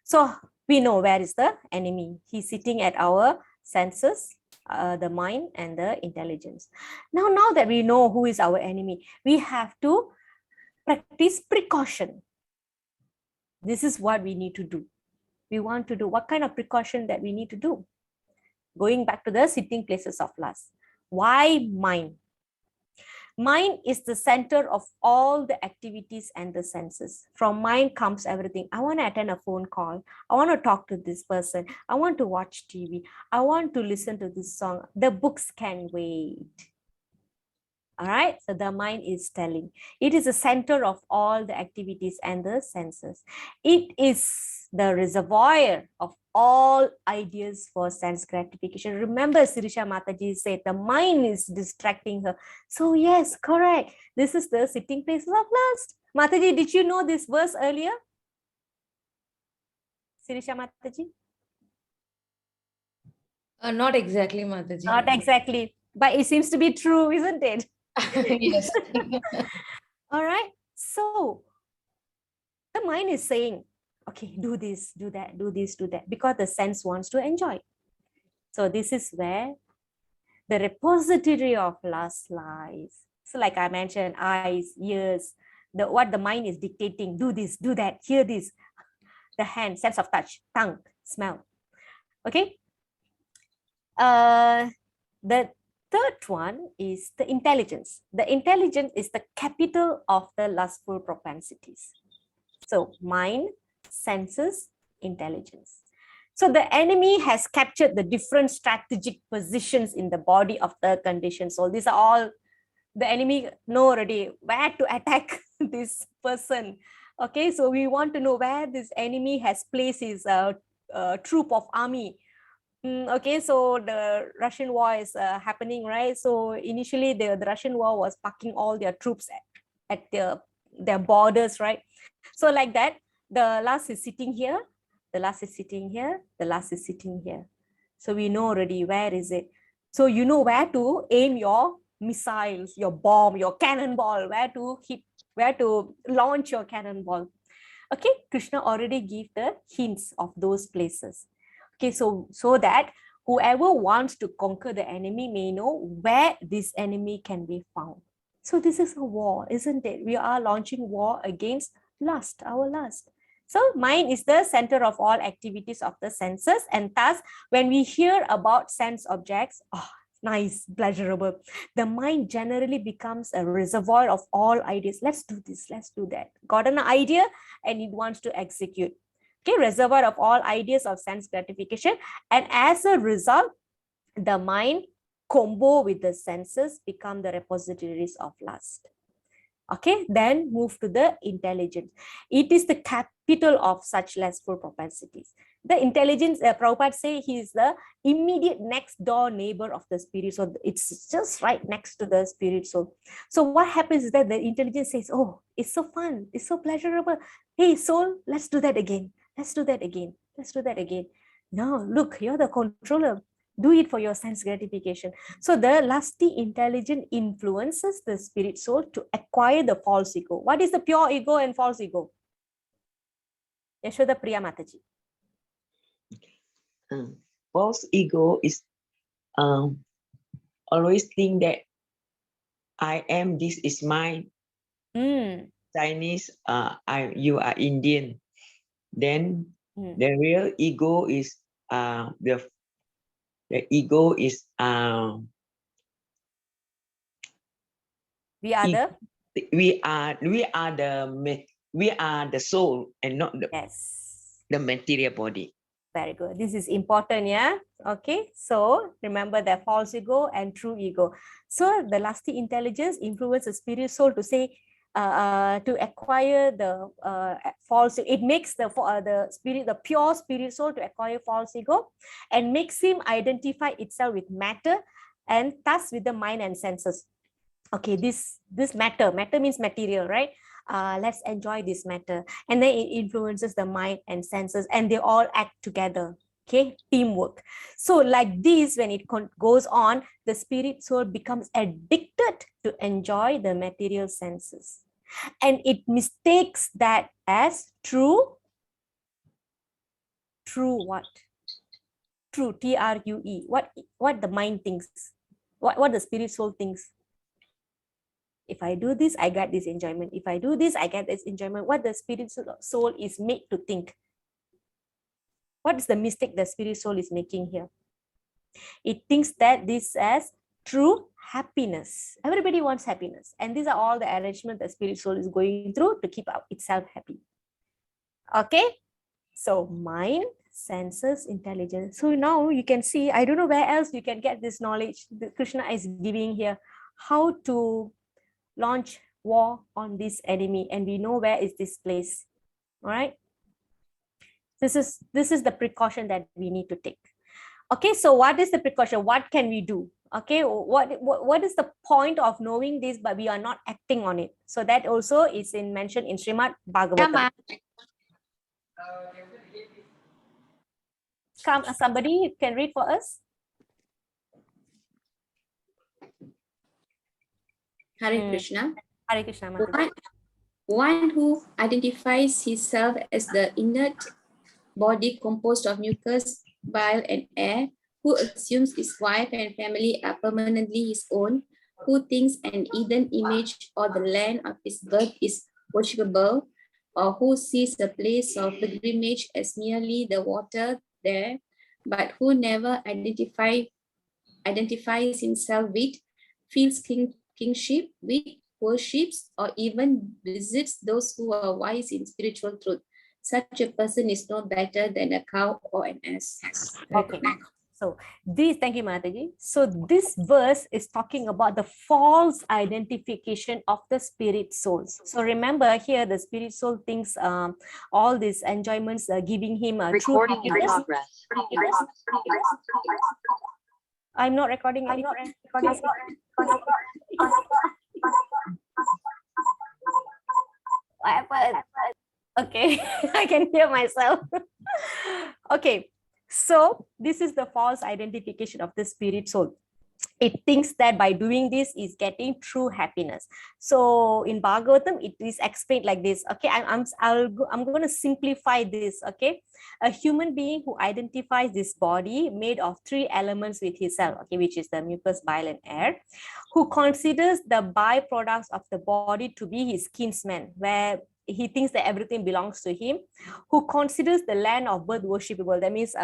So we know where is the enemy. He's sitting at our senses, the mind and the intelligence. Now that we know who is our enemy, we have to practice precaution. This is what we need to do. We want to do what kind of precaution that we need to do? Going back to the sitting places of lust. Why mind? Mind is the center of all the activities and the senses. From mind comes everything. I want to attend a phone call. I want to talk to this person. I want to watch TV. I want to listen to this song. The books can wait. All right, so the mind is telling. It is the center of all the activities and the senses. It is the reservoir of all ideas for sense gratification. Remember, Sirisha Mataji said the mind is distracting her. So yes, correct. This is the sitting places of lust. Mataji, did you know this verse earlier? Sirisha Mataji? Not exactly, Mataji. Not exactly, but it seems to be true, isn't it? Yes. All right. So the mind is saying, okay, do this, do that, do this, do that, because the sense wants to enjoy. So this is where the repository of lust lies. So like I mentioned, eyes, ears, what the mind is dictating, do this, do that, hear this, the hand, sense of touch, tongue, smell. Okay. The third one is the intelligence. The intelligence is the capital of the lustful propensities. So mind, senses, intelligence. So the enemy has captured the different strategic positions in the body of the conditioned soul. These are all the enemy know already where to attack this person. Okay, so we want to know where this enemy has placed his troop of army. Okay, so the Russian war is happening, right? So initially the Russian war was parking all their troops at their borders, right? So like that, the last is sitting here, the last is sitting here, the last is sitting here. So we know already where is it. So you know where to aim your missiles, your bomb, your cannonball, where to hit, where to launch your cannonball. Okay, Krishna already gave the hints of those places. Okay, so that whoever wants to conquer the enemy may know where this enemy can be found. So this is a war, isn't it? We are launching war against lust, our lust. So mind is the center of all activities of the senses, and thus when we hear about sense objects, oh, nice, pleasurable, the mind generally becomes a reservoir of all ideas. Let's do this, let's do that. Got an idea and it wants to execute. Okay, reservoir of all ideas of sense gratification, and as a result, the mind combo with the senses become the repositories of lust. Okay, then move to the intelligence. It is the capital of such lustful propensities. The intelligence, Prabhupada say, he is the immediate next door neighbor of the spirit. So it's just right next to the spirit soul. So what happens is that the intelligence says, oh, it's so fun, it's so pleasurable. Hey, soul, let's do that again. Let's do that again. Let's do that again. No, look, you're the controller. Do it for your sense gratification. So the lusty intelligence influences the spirit soul to acquire the false ego. What is the pure ego and false ego? Yashoda Priya Mataji. False ego is always think that I am, this is mine. Chinese, you are Indian. Then the real ego is the ego is we are the soul and not the material body. Very good. This is important, yeah. Okay, so remember the false ego and true ego. So the lusty intelligence influences the spirit soul to say, to acquire the false. It makes the spirit, the pure spirit soul, to acquire false ego, and makes him identify itself with matter, and thus with the mind and senses. Okay, this matter means material, right? Let's enjoy this matter, and then it influences the mind and senses, and they all act together. Okay, teamwork. So like this, when it goes on, the spirit soul becomes addicted to enjoy the material senses, and it mistakes that as true. What? True, TRUE. What the mind thinks, what the spirit soul thinks. If I do this, I get this enjoyment. If I do this, I get this enjoyment. What the spirit soul is made to think. What is the mistake the spirit soul is making here? It thinks that this as true happiness. Everybody wants happiness. And these are all the arrangements the spirit soul is going through to keep itself happy. Okay? So mind, senses, intelligence. So now you can see, I don't know where else you can get this knowledge that Krishna is giving here. How to launch war on this enemy, and we know where is this place. All right, this is the precaution that we need to take. Okay, so what is the precaution? What can we do? Okay, what is the point of knowing this but we are not acting on it? So that also is mentioned in Srimad-Bhagavatam. Come, somebody can read for us. Hare Krishna. Hare Krishna. One who identifies himself as the inert body composed of mucus, bile, and air, who assumes his wife and family are permanently his own, who thinks an Eden image or the land of his birth is worshipable, or who sees the place of pilgrimage as merely the water there, but who never identifies himself with, feels kingship with, worships, or even visits those who are wise in spiritual truth. Such a person is no better than a cow or an ass. Okay. So this, thank you, Mataji. So this verse is talking about the false identification of the spirit souls. So remember here, the spirit soul thinks all these enjoyments are giving him a true happiness. I'm not recording. I'm not recording. What happened? Okay, I can hear myself. Okay, so this is the false identification of the spirit soul. It thinks that by doing this is getting true happiness. So in Bhagavatam, it is explained like this. Okay, I'm going to simplify this. Okay, a human being who identifies this body made of 3 elements with himself, okay, which is the mucus, bile, and air, who considers the byproducts of the body to be his kinsmen, where he thinks that everything belongs to him, who considers the land of birth worshipable. That means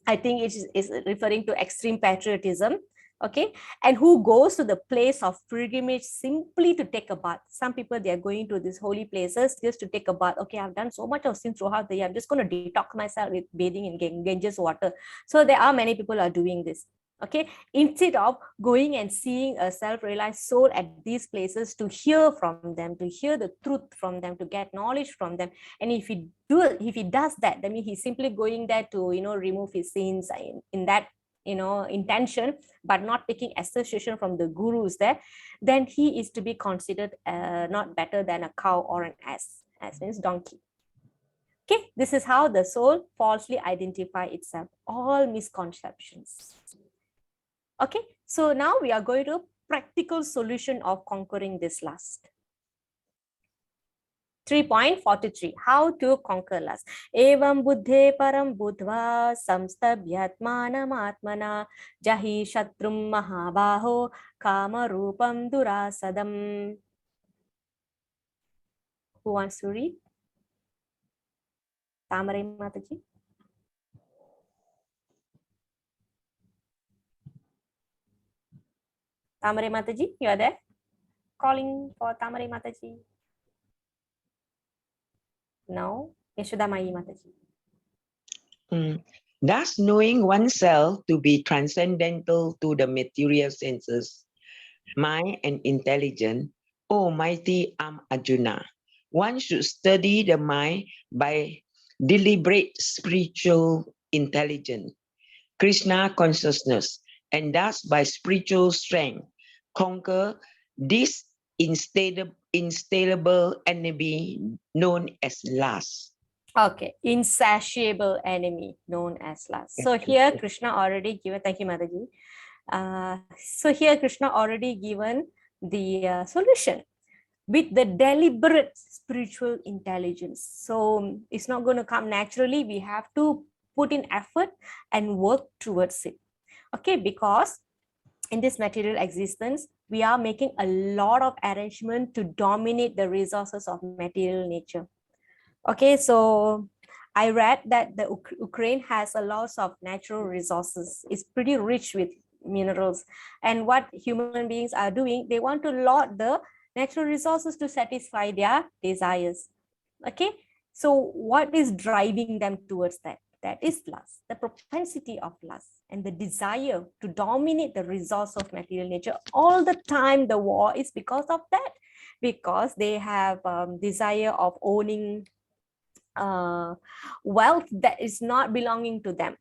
I think it is referring to extreme patriotism. Okay, and who goes to the place of pilgrimage simply to take a bath. Some people, they are going to these holy places just to take a bath. Okay, I've done so much of sin throughout the year, I'm just going to detox myself with bathing in Ganges water. So there are many people are doing this. Okay, instead of going and seeing a self-realized soul at these places to hear from them, to hear the truth from them, to get knowledge from them. And if he does that, then he's simply going there to remove his sins in that intention, but not taking association from the gurus there, then he is to be considered not better than a cow or an ass. Ass means donkey. Okay, this is how the soul falsely identifies itself. All misconceptions. Okay, so now we are going to practical solution of conquering this lust. 3.43, how to conquer lust. Evam buddhe param buddhva samstabhyatmanam atmana jahi shatrum mahabaho kama rupam durasadam. Who wants to read? Tamare Mataji. Tamare Mataji, you are there? Calling for Tamare Mataji. No, Yashodamayi Mataji. Thus, knowing oneself to be transcendental to the material senses, mind and intelligence, O mighty Arjuna, one should study the mind by deliberate spiritual intelligence, Krishna consciousness, and thus by spiritual strength conquer this insatiable enemy known as lust. Okay, insatiable enemy known as lust. So here Krishna already given, thank you Mataji. So here Krishna already given the solution with the deliberate spiritual intelligence. So it's not going to come naturally. We have to put in effort and work towards it. Okay, because in this material existence, we are making a lot of arrangement to dominate the resources of material nature. Okay, so I read that the Ukraine has a lot of natural resources. It's pretty rich with minerals. And what human beings are doing, they want to lord the natural resources to satisfy their desires. Okay, so what is driving them towards that? That is lust, the propensity of lust and the desire to dominate the resource of material nature. All the time the war is because of that, because they have desire of owning wealth that is not belonging to them.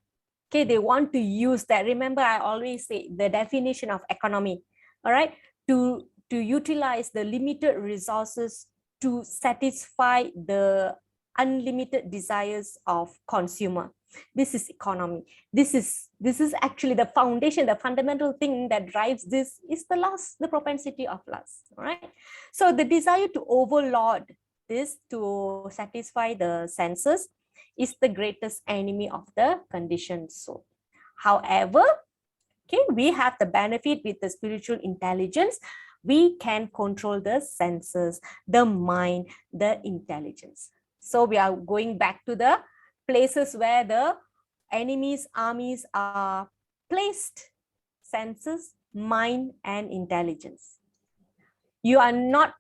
Okay, they want to use that. Remember, I always say the definition of economy, all right, to utilize the limited resources to satisfy the unlimited desires of consumer. This is economy. This is actually the foundation, the fundamental thing that drives this is the lust, the propensity of lust. All right. So the desire to overlord this to satisfy the senses is the greatest enemy of the conditioned soul. However, okay, we have the benefit with the spiritual intelligence. We can control the senses, the mind, the intelligence. So we are going back to the places where the enemy's armies are placed: senses, mind, and intelligence. You are not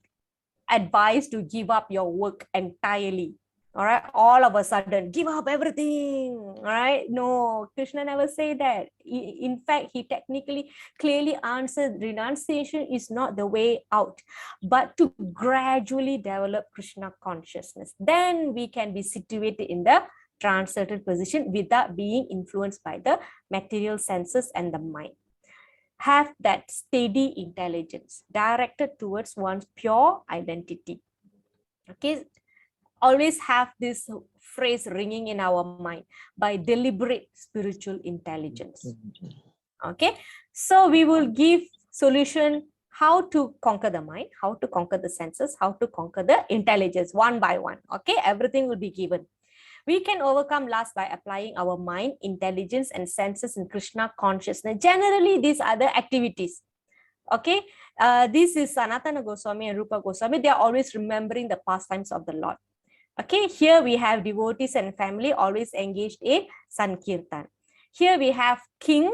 advised to give up your work entirely. All right, all of a sudden, give up everything. All right, no, Krishna never say that. In fact, he technically clearly answered renunciation is not the way out, but to gradually develop Krishna consciousness. Then we can be situated in the transcendental position without being influenced by the material senses and the mind. Have that steady intelligence directed towards one's pure identity. Okay, always have this phrase ringing in our mind: by deliberate spiritual intelligence. Okay, so we will give solution how to conquer the mind, how to conquer the senses, how to conquer the intelligence one by one. Okay, everything will be given. We can overcome lust by applying our mind, intelligence, and senses in Krishna consciousness. Generally, these are the activities. Okay, this is Sanatana Goswami and Rupa Goswami. They are always remembering the pastimes of the Lord. Okay, here we have devotees and family always engaged in Sankirtan. Here we have king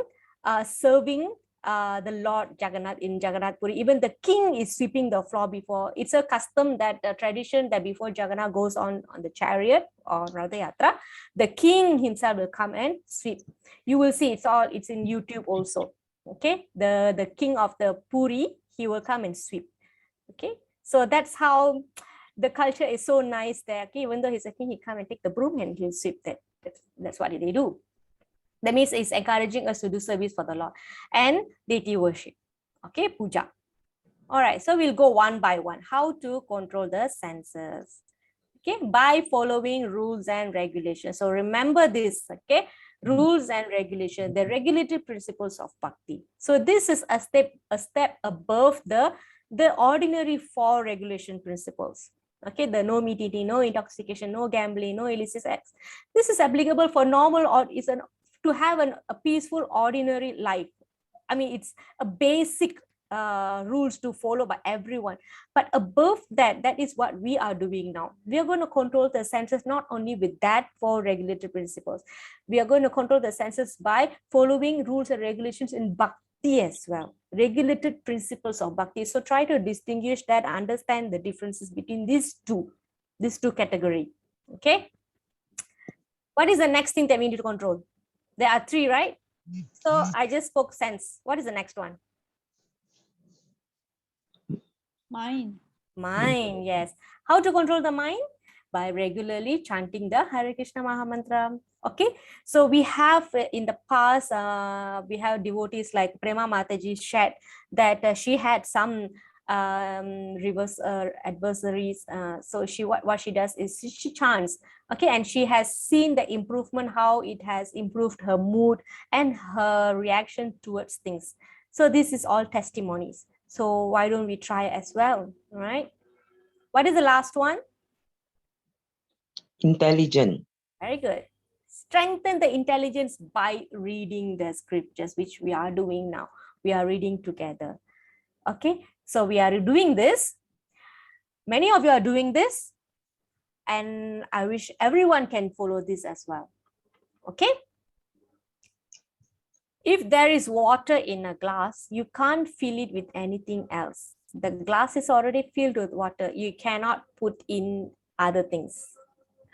serving the Lord Jagannath in Jagannath Puri. Even the king is sweeping the floor before. It's a custom, that tradition that before Jagannath goes on the chariot or Ratha Yatra, the king himself will come and sweep. You will see it's in YouTube also. Okay, the king of the Puri, he will come and sweep. Okay, so that's how the culture is so nice there. Okay, even though he's a king, he come and take the broom and he'll sweep that. That's what they do. That means it's encouraging us to do service for the Lord and deity worship. Okay, puja. All right, so we'll go one by one. How to control the senses? Okay, by following rules and regulations. So remember this. Okay, rules and regulation, the regulatory principles of bhakti. So this is a step above the ordinary 4 regulation principles. Okay, the no meat eating, no intoxication, no gambling, no illicit acts. This is applicable for normal, or to have a peaceful ordinary life. I mean, it's a basic rules to follow by everyone. But above that, that is what we are doing now. We are going to control the senses not only with that 4 regulatory principles. We are going to control the senses by following rules and regulations in bhakti as well. Regulated principles of bhakti. So try to distinguish that, understand the differences between these two categories. Okay. What is the next thing that we need to control? There are 3, right? So I just spoke sense. What is the next one? Mind. Mind, yes. How to control the mind? By regularly chanting the Hare Krishna Maha Mantra. Okay, so we have in the past, we have devotees like Prema Mataji shared that she had some reverse adversaries. So what she does is she chants, okay, and she has seen the improvement, how it has improved her mood and her reaction towards things. So this is all testimonies. So why don't we try as well, right? What is the last one? Intelligent. Very good. Strengthen the intelligence by reading the scriptures, which we are doing now. We are reading together. Okay, so we are doing this. Many of you are doing this, and I wish everyone can follow this as well. Okay. If there is water in a glass, you can't fill it with anything else. The glass is already filled with water. You cannot put in other things.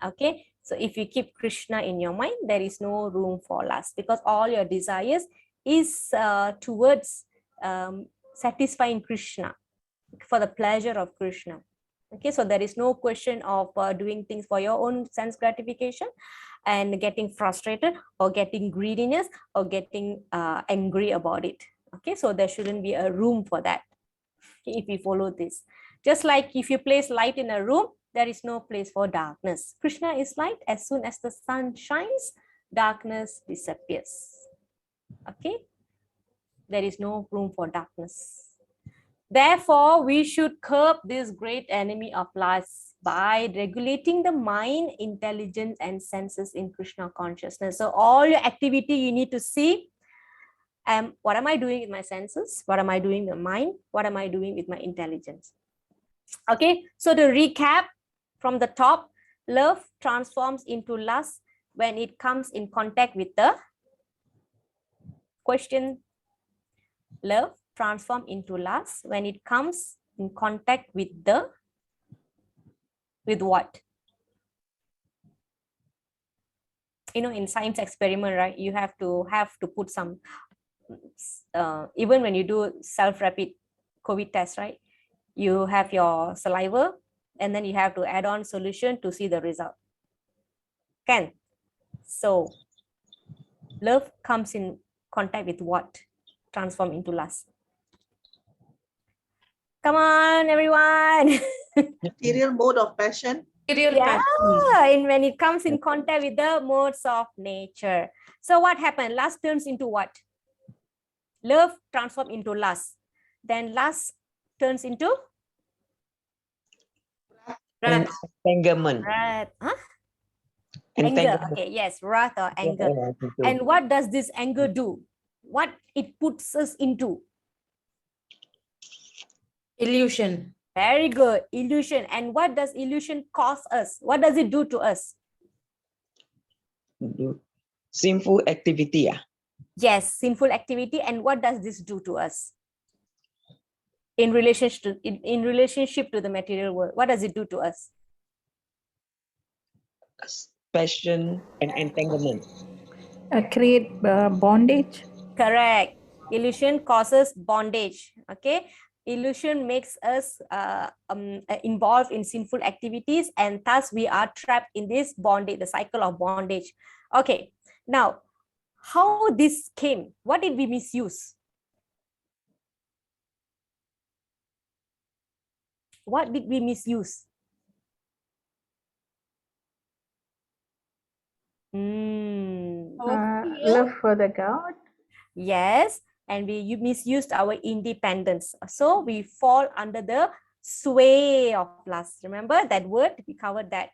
Okay, so if you keep Krishna in your mind, there is no room for lust, because all your desires is towards satisfying Krishna, for the pleasure of Krishna. Okay, so there is no question of doing things for your own sense gratification and getting frustrated or getting greediness or getting angry about it. Okay, so there shouldn't be a room for that. Okay, if you follow this, just like if you place light in a room, there is no place for darkness. Krishna is light. As soon as the sun shines, darkness disappears. Okay, there is no room for darkness. Therefore, we should curb this great enemy of lust by regulating the mind, intelligence, and senses in Krishna consciousness. So all your activity, you need to see, what am I doing with my senses? What am I doing with my mind? What am I doing with my intelligence? Okay, so to recap from the top, love transforms into lust when it comes in contact with the question. Love transform into lust when it comes in contact with the, with what? You know, in science experiment, right, you have to put some even when you do self-rapid COVID test, right, you have your saliva and then you have to add on solution to see the result. Can so love comes in contact with what? Transform into lust. Come on, everyone. Material mode of passion. Yeah, and when it comes in contact with the modes of nature. So what happened? Lust turns into what? Love transforms into lust. Then lust turns into Entanglement. wrath. Huh? Anger. Entanglement. Okay, yes, wrath or anger. And what does this anger do? What it puts us into? Illusion. Very good. Illusion. And what does illusion cause us? What does it do to us? Sinful activity. Yes, sinful activity. And what does this do to us? In relationship to the material world, what does it do to us? Passion and entanglement. Create bondage. Correct. Illusion causes bondage. Okay. Illusion makes us involved in sinful activities, and thus we are trapped in this bondage, the cycle of bondage. Okay. Now, how this came? What did we misuse? What did we misuse? Love for the God. Yes, and you misused our independence. So we fall under the sway of lust. Remember that word? We covered that.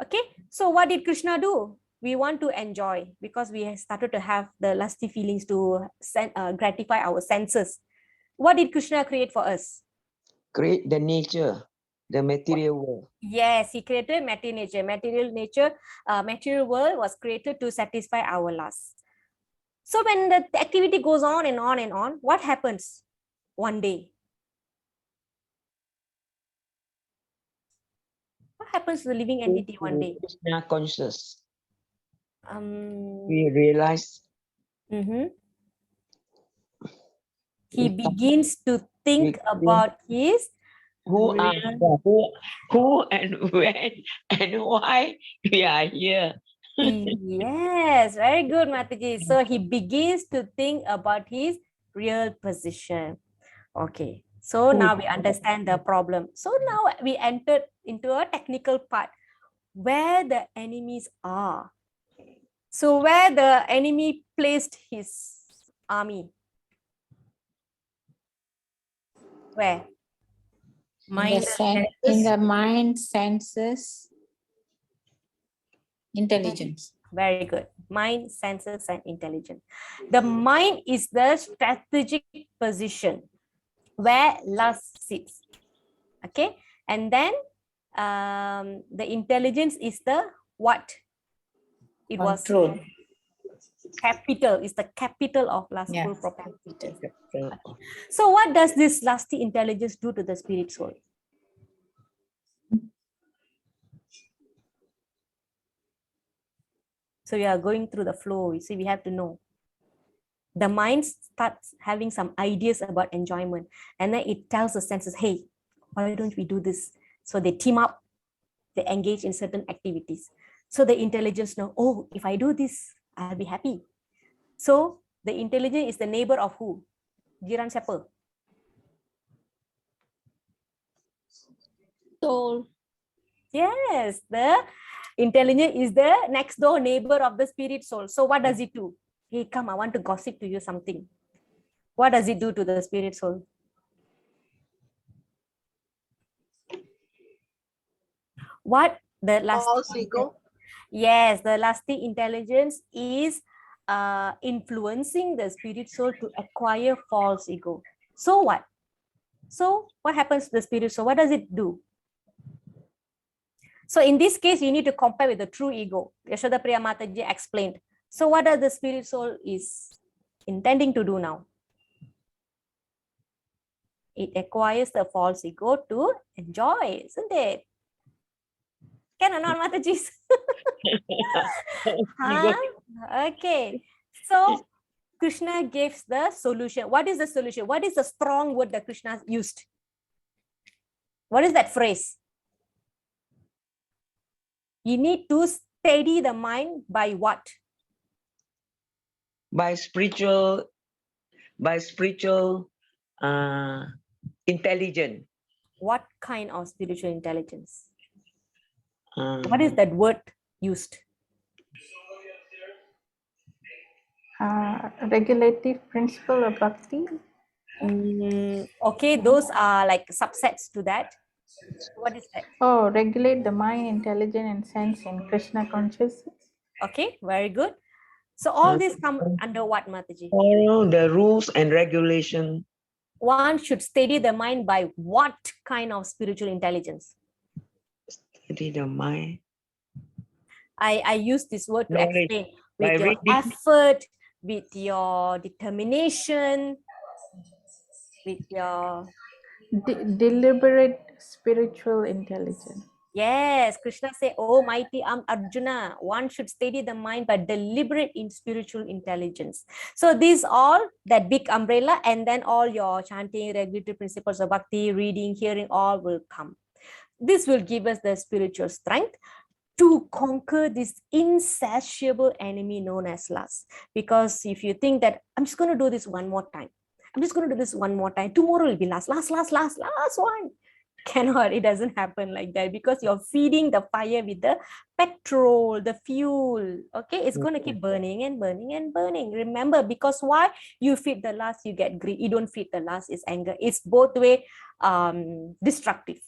Okay, so what did Krishna do? We want to enjoy because we have started to have the lusty feelings to gratify our senses. What did Krishna create for us? Create the nature, the material world. Yes, he created material nature. Material world was created to satisfy our lust. So when the activity goes on and on and on, what happens one day? What happens to the living entity one day? Krishna conscious. We realize. He begins to think about his Who are real. who and when and why we are here? Yes, very good, Mataji. So he begins to think about his real position. Okay, so now we understand the problem. So now we entered into a technical part where the enemies are. So where the enemy placed his army? Where? Mind and In senses. the mind, senses, intelligence. Very good. Mind, senses, and intelligence. The mind is the strategic position where lust sits. Okay, and then the intelligence is the what? It Control. was capital. Is the capital of lustful Yeah. propensity. So what does this lusty intelligence do to the spirit soul? So we are going through the flow. You see, we have to know. The mind starts having some ideas about enjoyment, and then it tells the senses, hey, why don't we do this? So they team up, they engage in certain activities. So the intelligence know, oh, if I do this, I'll be happy. So the intelligence is the neighbor of who? Jiran siapa? Soul. Yes, the intelligence is the next door neighbor of the spirit soul. So what does it do? Hey, come, I want to gossip to you something. What does it do to the spirit soul? What the last False ego. Yes, the lusty intelligence is influencing the spirit soul to acquire false ego. So what? So what happens to the spirit soul? What does it do? So in this case, you need to compare with the true ego. Yashoda Priya Mataji explained. So what does the spirit soul is intending to do now? It acquires the false ego to enjoy, isn't it? Can or not, Mataji? Huh? Okay. So Krishna gives the solution. What is the solution? What is the strong word that Krishna used? What is that phrase? You need to steady the mind by what? By spiritual intelligence. What kind of spiritual intelligence? What is that word used? Regulative principle of Bhakti. Okay, those are like subsets to that. What is that? Oh, regulate the mind, intelligence, and sense in Krishna consciousness. Okay, very good. So all these come under what, Mataji? Follow the rules and regulation. One should steady the mind by what kind of spiritual intelligence? Steady the mind. I use this word to Knowledge. explain By with your reading. effort, with your determination, with your Deliberate spiritual intelligence. yes, Krishna say, oh mighty Arjuna, one should steady the mind by deliberate in spiritual intelligence. So these all that big umbrella, and then all your chanting, regulatory principles of bhakti, reading, hearing, all will come. This will give us the spiritual strength to conquer this insatiable enemy known as lust. Because if you think that I'm just going to do this one more time, I'm just going to do this one more time, tomorrow will be last one. Cannot, it doesn't happen like that, because you're feeding the fire with the petrol, the fuel. Okay, it's going to keep burning and burning and burning. Remember, because why? You feed the lust, you get greed. You don't feed the lust, it's anger. It's both way destructive.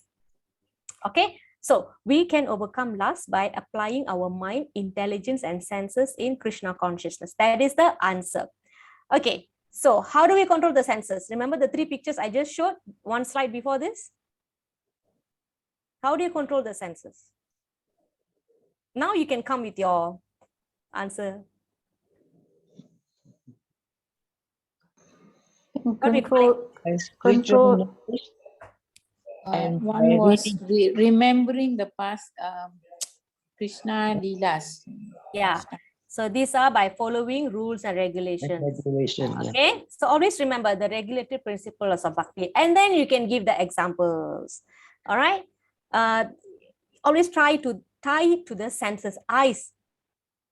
Okay, so we can overcome lust by applying our mind, intelligence, and senses in Krishna consciousness. That is the answer. Okay, so how do we control the senses? Remember the three pictures I just showed one slide before this? How do you control the senses? Now you can come with your answer. Control. And one was remembering the past Krishna Leelas. Yeah. So these are by following rules and regulations. Regulation, yeah. Okay, so always remember the regulatory principles of Bhakti, and then you can give the examples. All right. Always try to tie it to the senses. Eyes,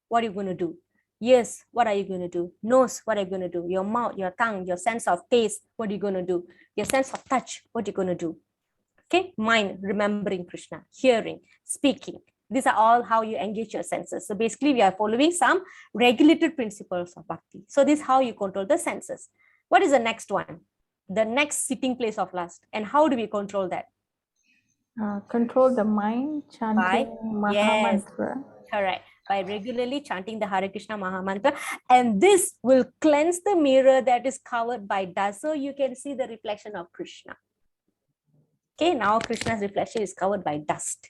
what are you going to do? Ears, what are you going to do? Nose, what are you going to do? Your mouth, your tongue, your sense of taste, what are you going to do? Your sense of touch, what are you going to do? Okay, mind, remembering Krishna, hearing, speaking. These are all how you engage your senses. So basically, we are following some regulated principles of Bhakti. So this is how you control the senses. What is the next one? The next sitting place of lust. And how do we control that? Control the mind, chanting Yes, Mahamantra. correct. By regularly chanting the Hare Krishna Maha Mantra. And this will cleanse the mirror that is covered by dust. So you can see the reflection of Krishna. Okay, now Krishna's reflection is covered by dust.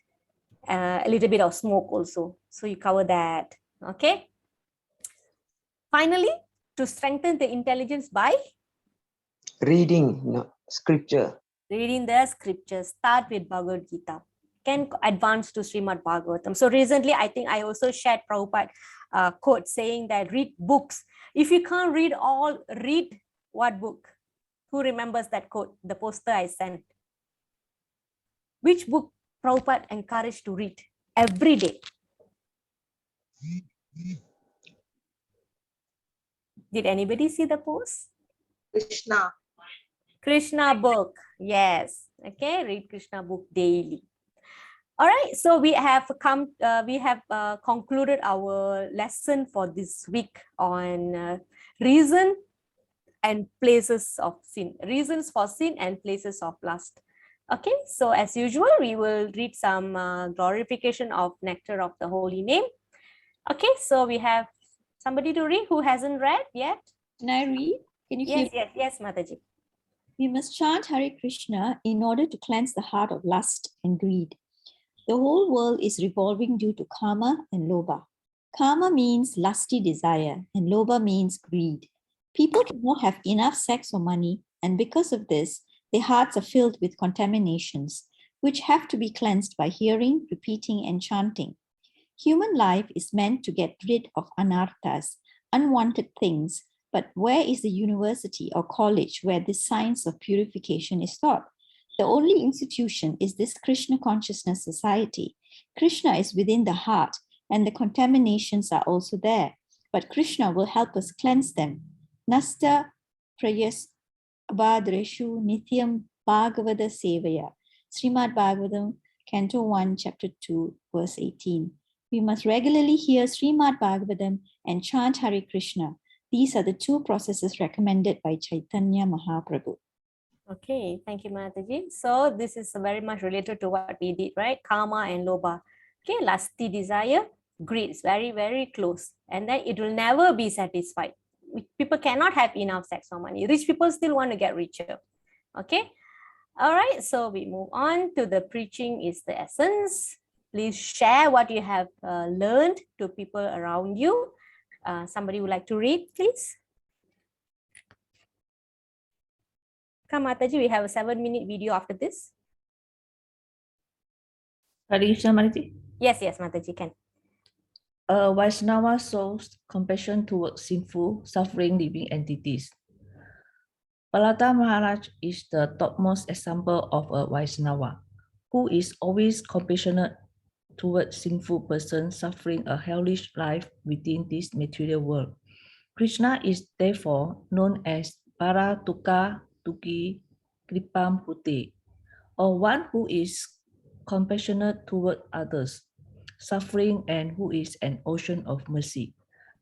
A little bit of smoke also. So you cover that. Okay. Finally, to strengthen the intelligence by reading scripture. Reading the scriptures. Start with Bhagavad Gita. Can advance to Srimad-Bhagavatam. So recently, I think I also shared Prabhupada quote saying that read books. If you can't read all, read what book? Who remembers that quote? The poster I sent. Which book Prabhupada encouraged to read every day? Did anybody see the post? Krishna. Krishna book. Yes. Okay. Read Krishna book daily. All right. So we have concluded our lesson for this week on reason and places of sin. Reasons for sin and places of lust. Okay. So as usual, we will read some glorification of Nectar of the Holy Name. Okay. So we have somebody to read who hasn't read yet. Can I read? Can you hear? Yes, Mataji. We must chant Hare Krishna in order to cleanse the heart of lust and greed. The whole world is revolving due to karma and lobha. Karma means lusty desire and lobha means greed. People do not have enough sex or money, and because of this, their hearts are filled with contaminations, which have to be cleansed by hearing, repeating, and chanting. Human life is meant to get rid of anarthas, unwanted things, but where is the university or college where this science of purification is taught? The only institution is this Krishna Consciousness Society. Krishna is within the heart, and the contaminations are also there, but Krishna will help us cleanse them. Nasta prayas abhadreshu nithyam bhagavata sevaya. Srimad-Bhagavatam, Canto 1, Chapter 2, verse 18. We must regularly hear Srimad-Bhagavatam and chant Hare Krishna. These are the two processes recommended by Chaitanya Mahaprabhu. Okay, thank you, Mataji. So this is very much related to what we did, right? Karma and lobha. Okay, lusty desire, greed is very, very close. And then it will never be satisfied. People cannot have enough sex or money. Rich people still want to get richer. Okay. All right, so we move on to the preaching is the essence. Please share what you have learned to people around you. Somebody would like to read, please? Come, Mataji, we have a 7-minute video after this. Hare Krishna, Mataji. Yes, Mataji, can. Vaishnava shows compassion towards sinful, suffering living entities. Prahlada Maharaj is the topmost example of a Vaishnava, who is always compassionate towards sinful persons suffering a hellish life within this material world. Krishna is therefore known as Paratuka Tuki Kripam Puti, or one who is compassionate toward others, suffering, and who is an ocean of mercy.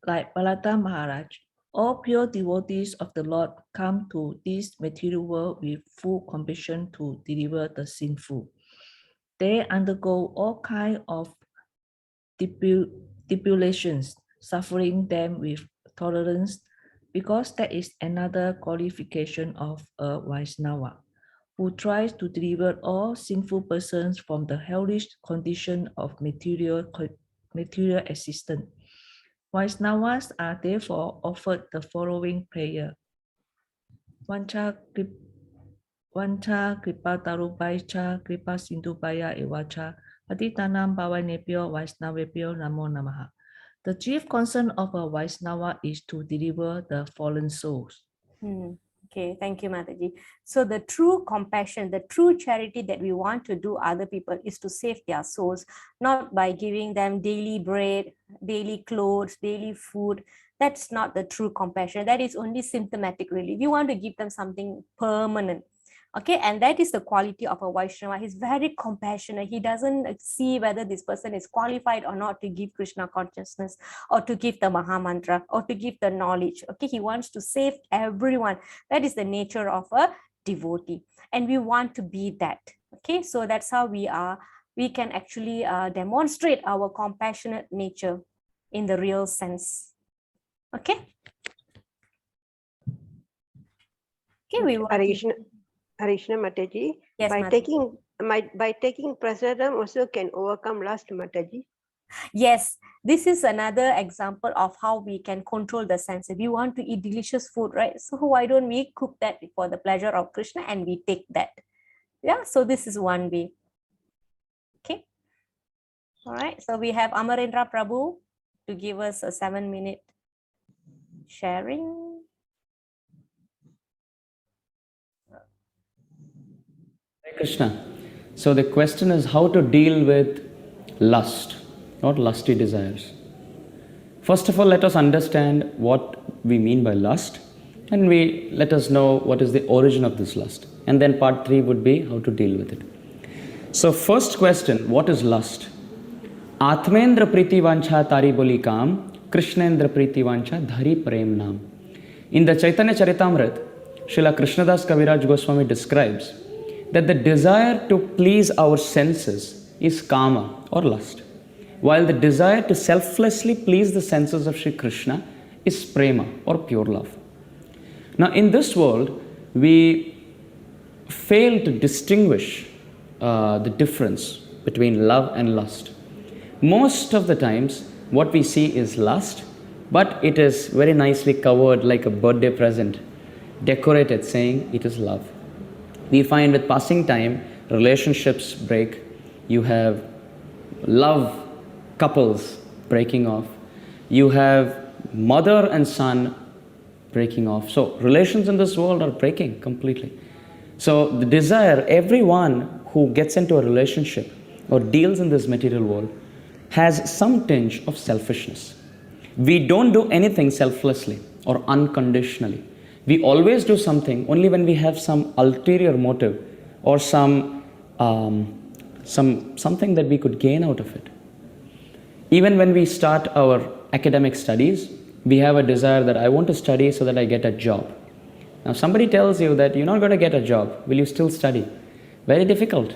Like Prahlada Maharaj, all pure devotees of the Lord come to this material world with full compassion to deliver the sinful. They undergo all kinds of tribulations, suffering them with tolerance, because that is another qualification of a Vaishnava, who tries to deliver all sinful persons from the hellish condition of material existence. Vaishnavas are therefore offered the following prayer. Vancha kripa tarubhaicha kripa sindhubhaya evacha patitanam pavanebhyo vaishnavebhyo namo namaha. The chief concern of a Vaishnava is to deliver the fallen souls. Okay, thank you, Mataji. So the true compassion, the true charity that we want to do other people is to save their souls, not by giving them daily bread, daily clothes, daily food. That's not the true compassion. That is only symptomatic, really. We want to give them something permanent. Okay, and that is the quality of a Vaishnava. He's very compassionate. He doesn't see whether this person is qualified or not to give Krishna consciousness or to give the Maha Mantra or to give the knowledge. Okay, he wants to save everyone. That is the nature of a devotee. And we want to be that. Okay, so that's how we are. We can actually demonstrate our compassionate nature in the real sense. Okay. Okay, we want Arishna Mataji, yes, by taking prasadam also can overcome lust, Mataji. Yes, this is another example of how we can control the senses. We want to eat delicious food, right? So why don't we cook that for the pleasure of Krishna and we take that? Yeah, so this is one way. Okay. All right. So we have Amarendra Prabhu to give us a 7-minute sharing. Hare Krishna. So the question is how to deal with lust, not lusty desires. First of all, let us understand what we mean by lust, and let us know what is the origin of this lust. And then part 3 would be how to deal with it. So first question, what is lust? Atmendra priti vancha tari boli kam, Krishnendra priti vancha dhari prem nam. In the Chaitanya Charitamrita, Srila Krishnadas Kaviraj Goswami describes that the desire to please our senses is kama or lust, while the desire to selflessly please the senses of Sri Krishna is prema or pure love. Now in this world, we fail to distinguish the difference between love and lust. Most of the times, what we see is lust, but it is very nicely covered like a birthday present, decorated saying it is love. We find with passing time, relationships break. You have love couples breaking off. You have mother and son breaking off. So relations in this world are breaking completely. So the desire, everyone who gets into a relationship or deals in this material world has some tinge of selfishness. We don't do anything selflessly or unconditionally. We always do something only when we have some ulterior motive or something that we could gain out of it. Even when we start our academic studies, we have a desire that I want to study so that I get a job. Now somebody tells you that you're not going to get a job, will you still study? Very difficult.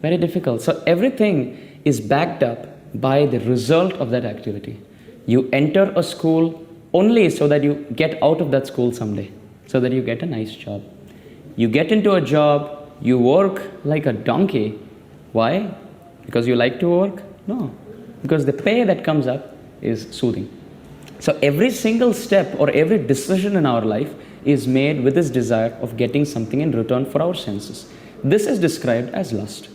Very difficult. So everything is backed up by the result of that activity. You enter a school only so that you get out of that school someday, so that you get a nice job. You get into a job, you work like a donkey. Why? Because you like to work? No. Because the pay that comes up is soothing. So every single step or every decision in our life is made with this desire of getting something in return for our senses. This is described as lust.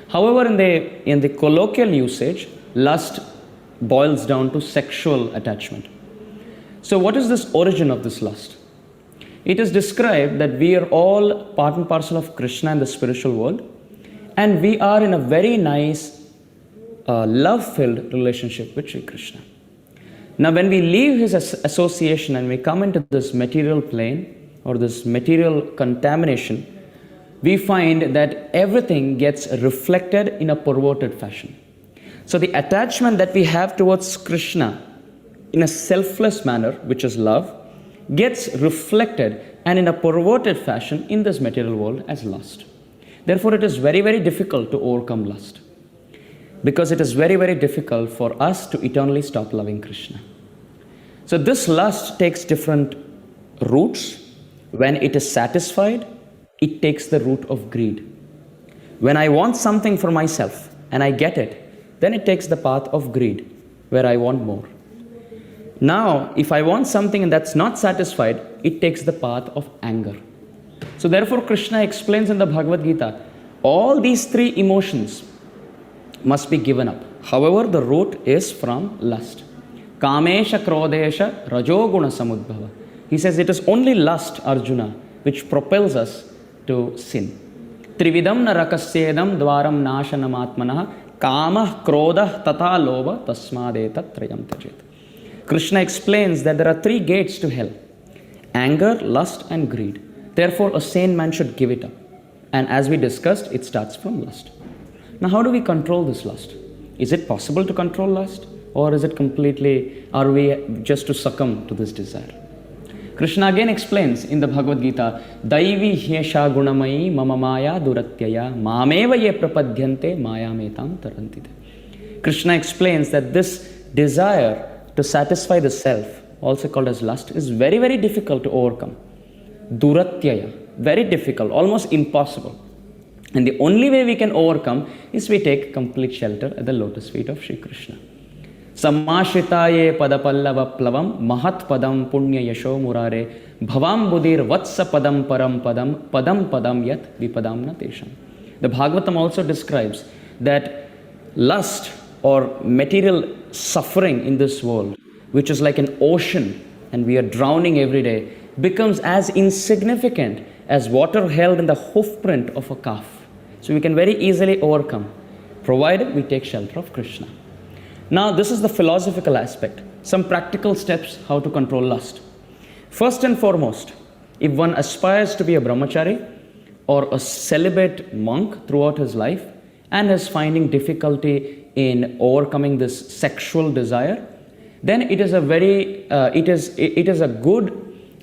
However, in the colloquial usage, lust boils down to sexual attachment. So what is this origin of this lust? It is described that we are all part and parcel of Krishna in the spiritual world, and we are in a very nice love-filled relationship with Sri Krishna. Now when we leave his association and we come into this material plane or this material contamination, we find that everything gets reflected in a perverted fashion. So the attachment that we have towards Krishna in a selfless manner, which is love, gets reflected and in a perverted fashion in this material world as lust. Therefore, it is very, very difficult to overcome lust, because it is very, very difficult for us to eternally stop loving Krishna. So this lust takes different roots. When it is satisfied, it takes the root of greed. When I want something for myself and I get it, then it takes the path of greed, where I want more. Now, if I want something and that's not satisfied, it takes the path of anger. So therefore, Krishna explains in the Bhagavad Gita, all these three emotions must be given up. However, the root is from lust. Kamesha Krodesha Rajoguna Samudbhava. He says it is only lust, Arjuna, which propels us to sin. Trividam narakasjedam dvaram nashanam atmanah kamah krodah tata loba tasmadetat trayam tajet. Krishna explains that there are three gates to hell: anger, lust, and greed. Therefore, a sane man should give it up. And as we discussed, it starts from lust. Now, how do we control this lust? Is it possible to control lust? Or is it completely, are we just to succumb to this desire? Krishna again explains in the Bhagavad Gita, Daivi hyesha gunamayi mama maya duratyaya mameva ye prapadyante maya metam tarantite. Krishna explains that this desire to satisfy the self, also called as lust, is very, very difficult to overcome. Duratyaya, very difficult, almost impossible. And the only way we can overcome is we take complete shelter at the lotus feet of Sri Krishna. Samashitaye padapallava plavam mahat padam punya yasho murare bhavam budir vatsa padam param padam padam padam yat vipadamna tesham. The Bhagavatam also describes that lust or material suffering in this world, which is like an ocean and we are drowning every day, becomes as insignificant as water held in the hoof print of a calf. So we can very easily overcome, provided we take shelter of Krishna. Now, this is the philosophical aspect. Some practical steps how to control lust. First and foremost, if one aspires to be a brahmachari or a celibate monk throughout his life and is finding difficulty in overcoming this sexual desire, then it is a good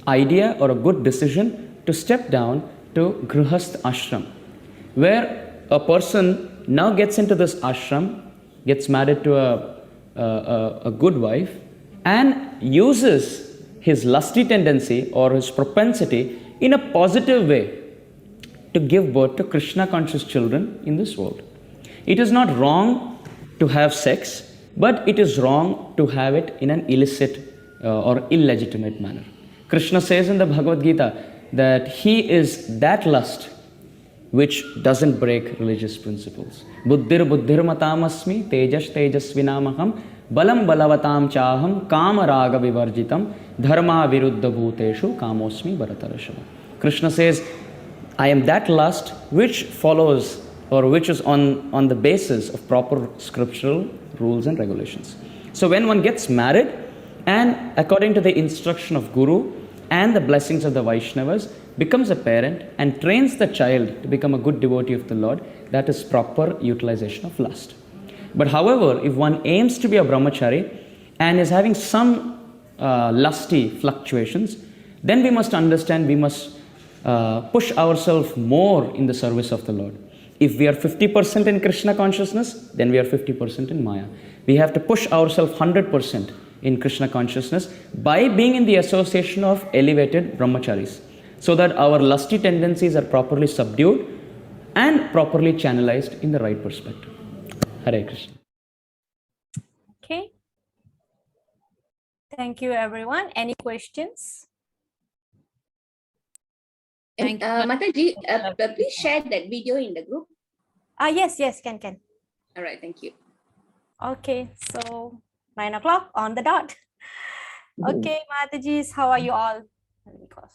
idea or a good decision to step down to grihast ashram, where a person now gets into this ashram, gets married to a good wife, and uses his lusty tendency or his propensity in a positive way to give birth to Krishna conscious children in this world. It is not wrong to have sex, but it is wrong to have it in an illicit or illegitimate manner. Krishna says in the Bhagavad Gita that he is that lust which doesn't break religious principles. Buddhir buddhirmatamasmi tejas tejasvinamaham balam balavatam chaham kama raga vivarjitam dharma viruddha bhuteshu kamosmi bharatarashava. Krishna says, I am that lust which follows or which is on the basis of proper scriptural rules and regulations. So when one gets married and according to the instruction of Guru and the blessings of the Vaishnavas, becomes a parent and trains the child to become a good devotee of the Lord, that is proper utilization of lust. But however, if one aims to be a brahmachari and is having some lusty fluctuations, then we must understand we must push ourselves more in the service of the Lord. If we are 50% in Krishna consciousness, then we are 50% in Maya. We have to push ourselves 100% in Krishna consciousness by being in the association of elevated brahmacharis, so that our lusty tendencies are properly subdued and properly channelized in the right perspective. Hare Krishna. Okay. Thank you, everyone. Any questions? Thank you. Mataji, please share that video in the group. Yes, can. All right, thank you. Okay, so 9 o'clock on the dot. Okay, Matajis, how are you all? Let me close.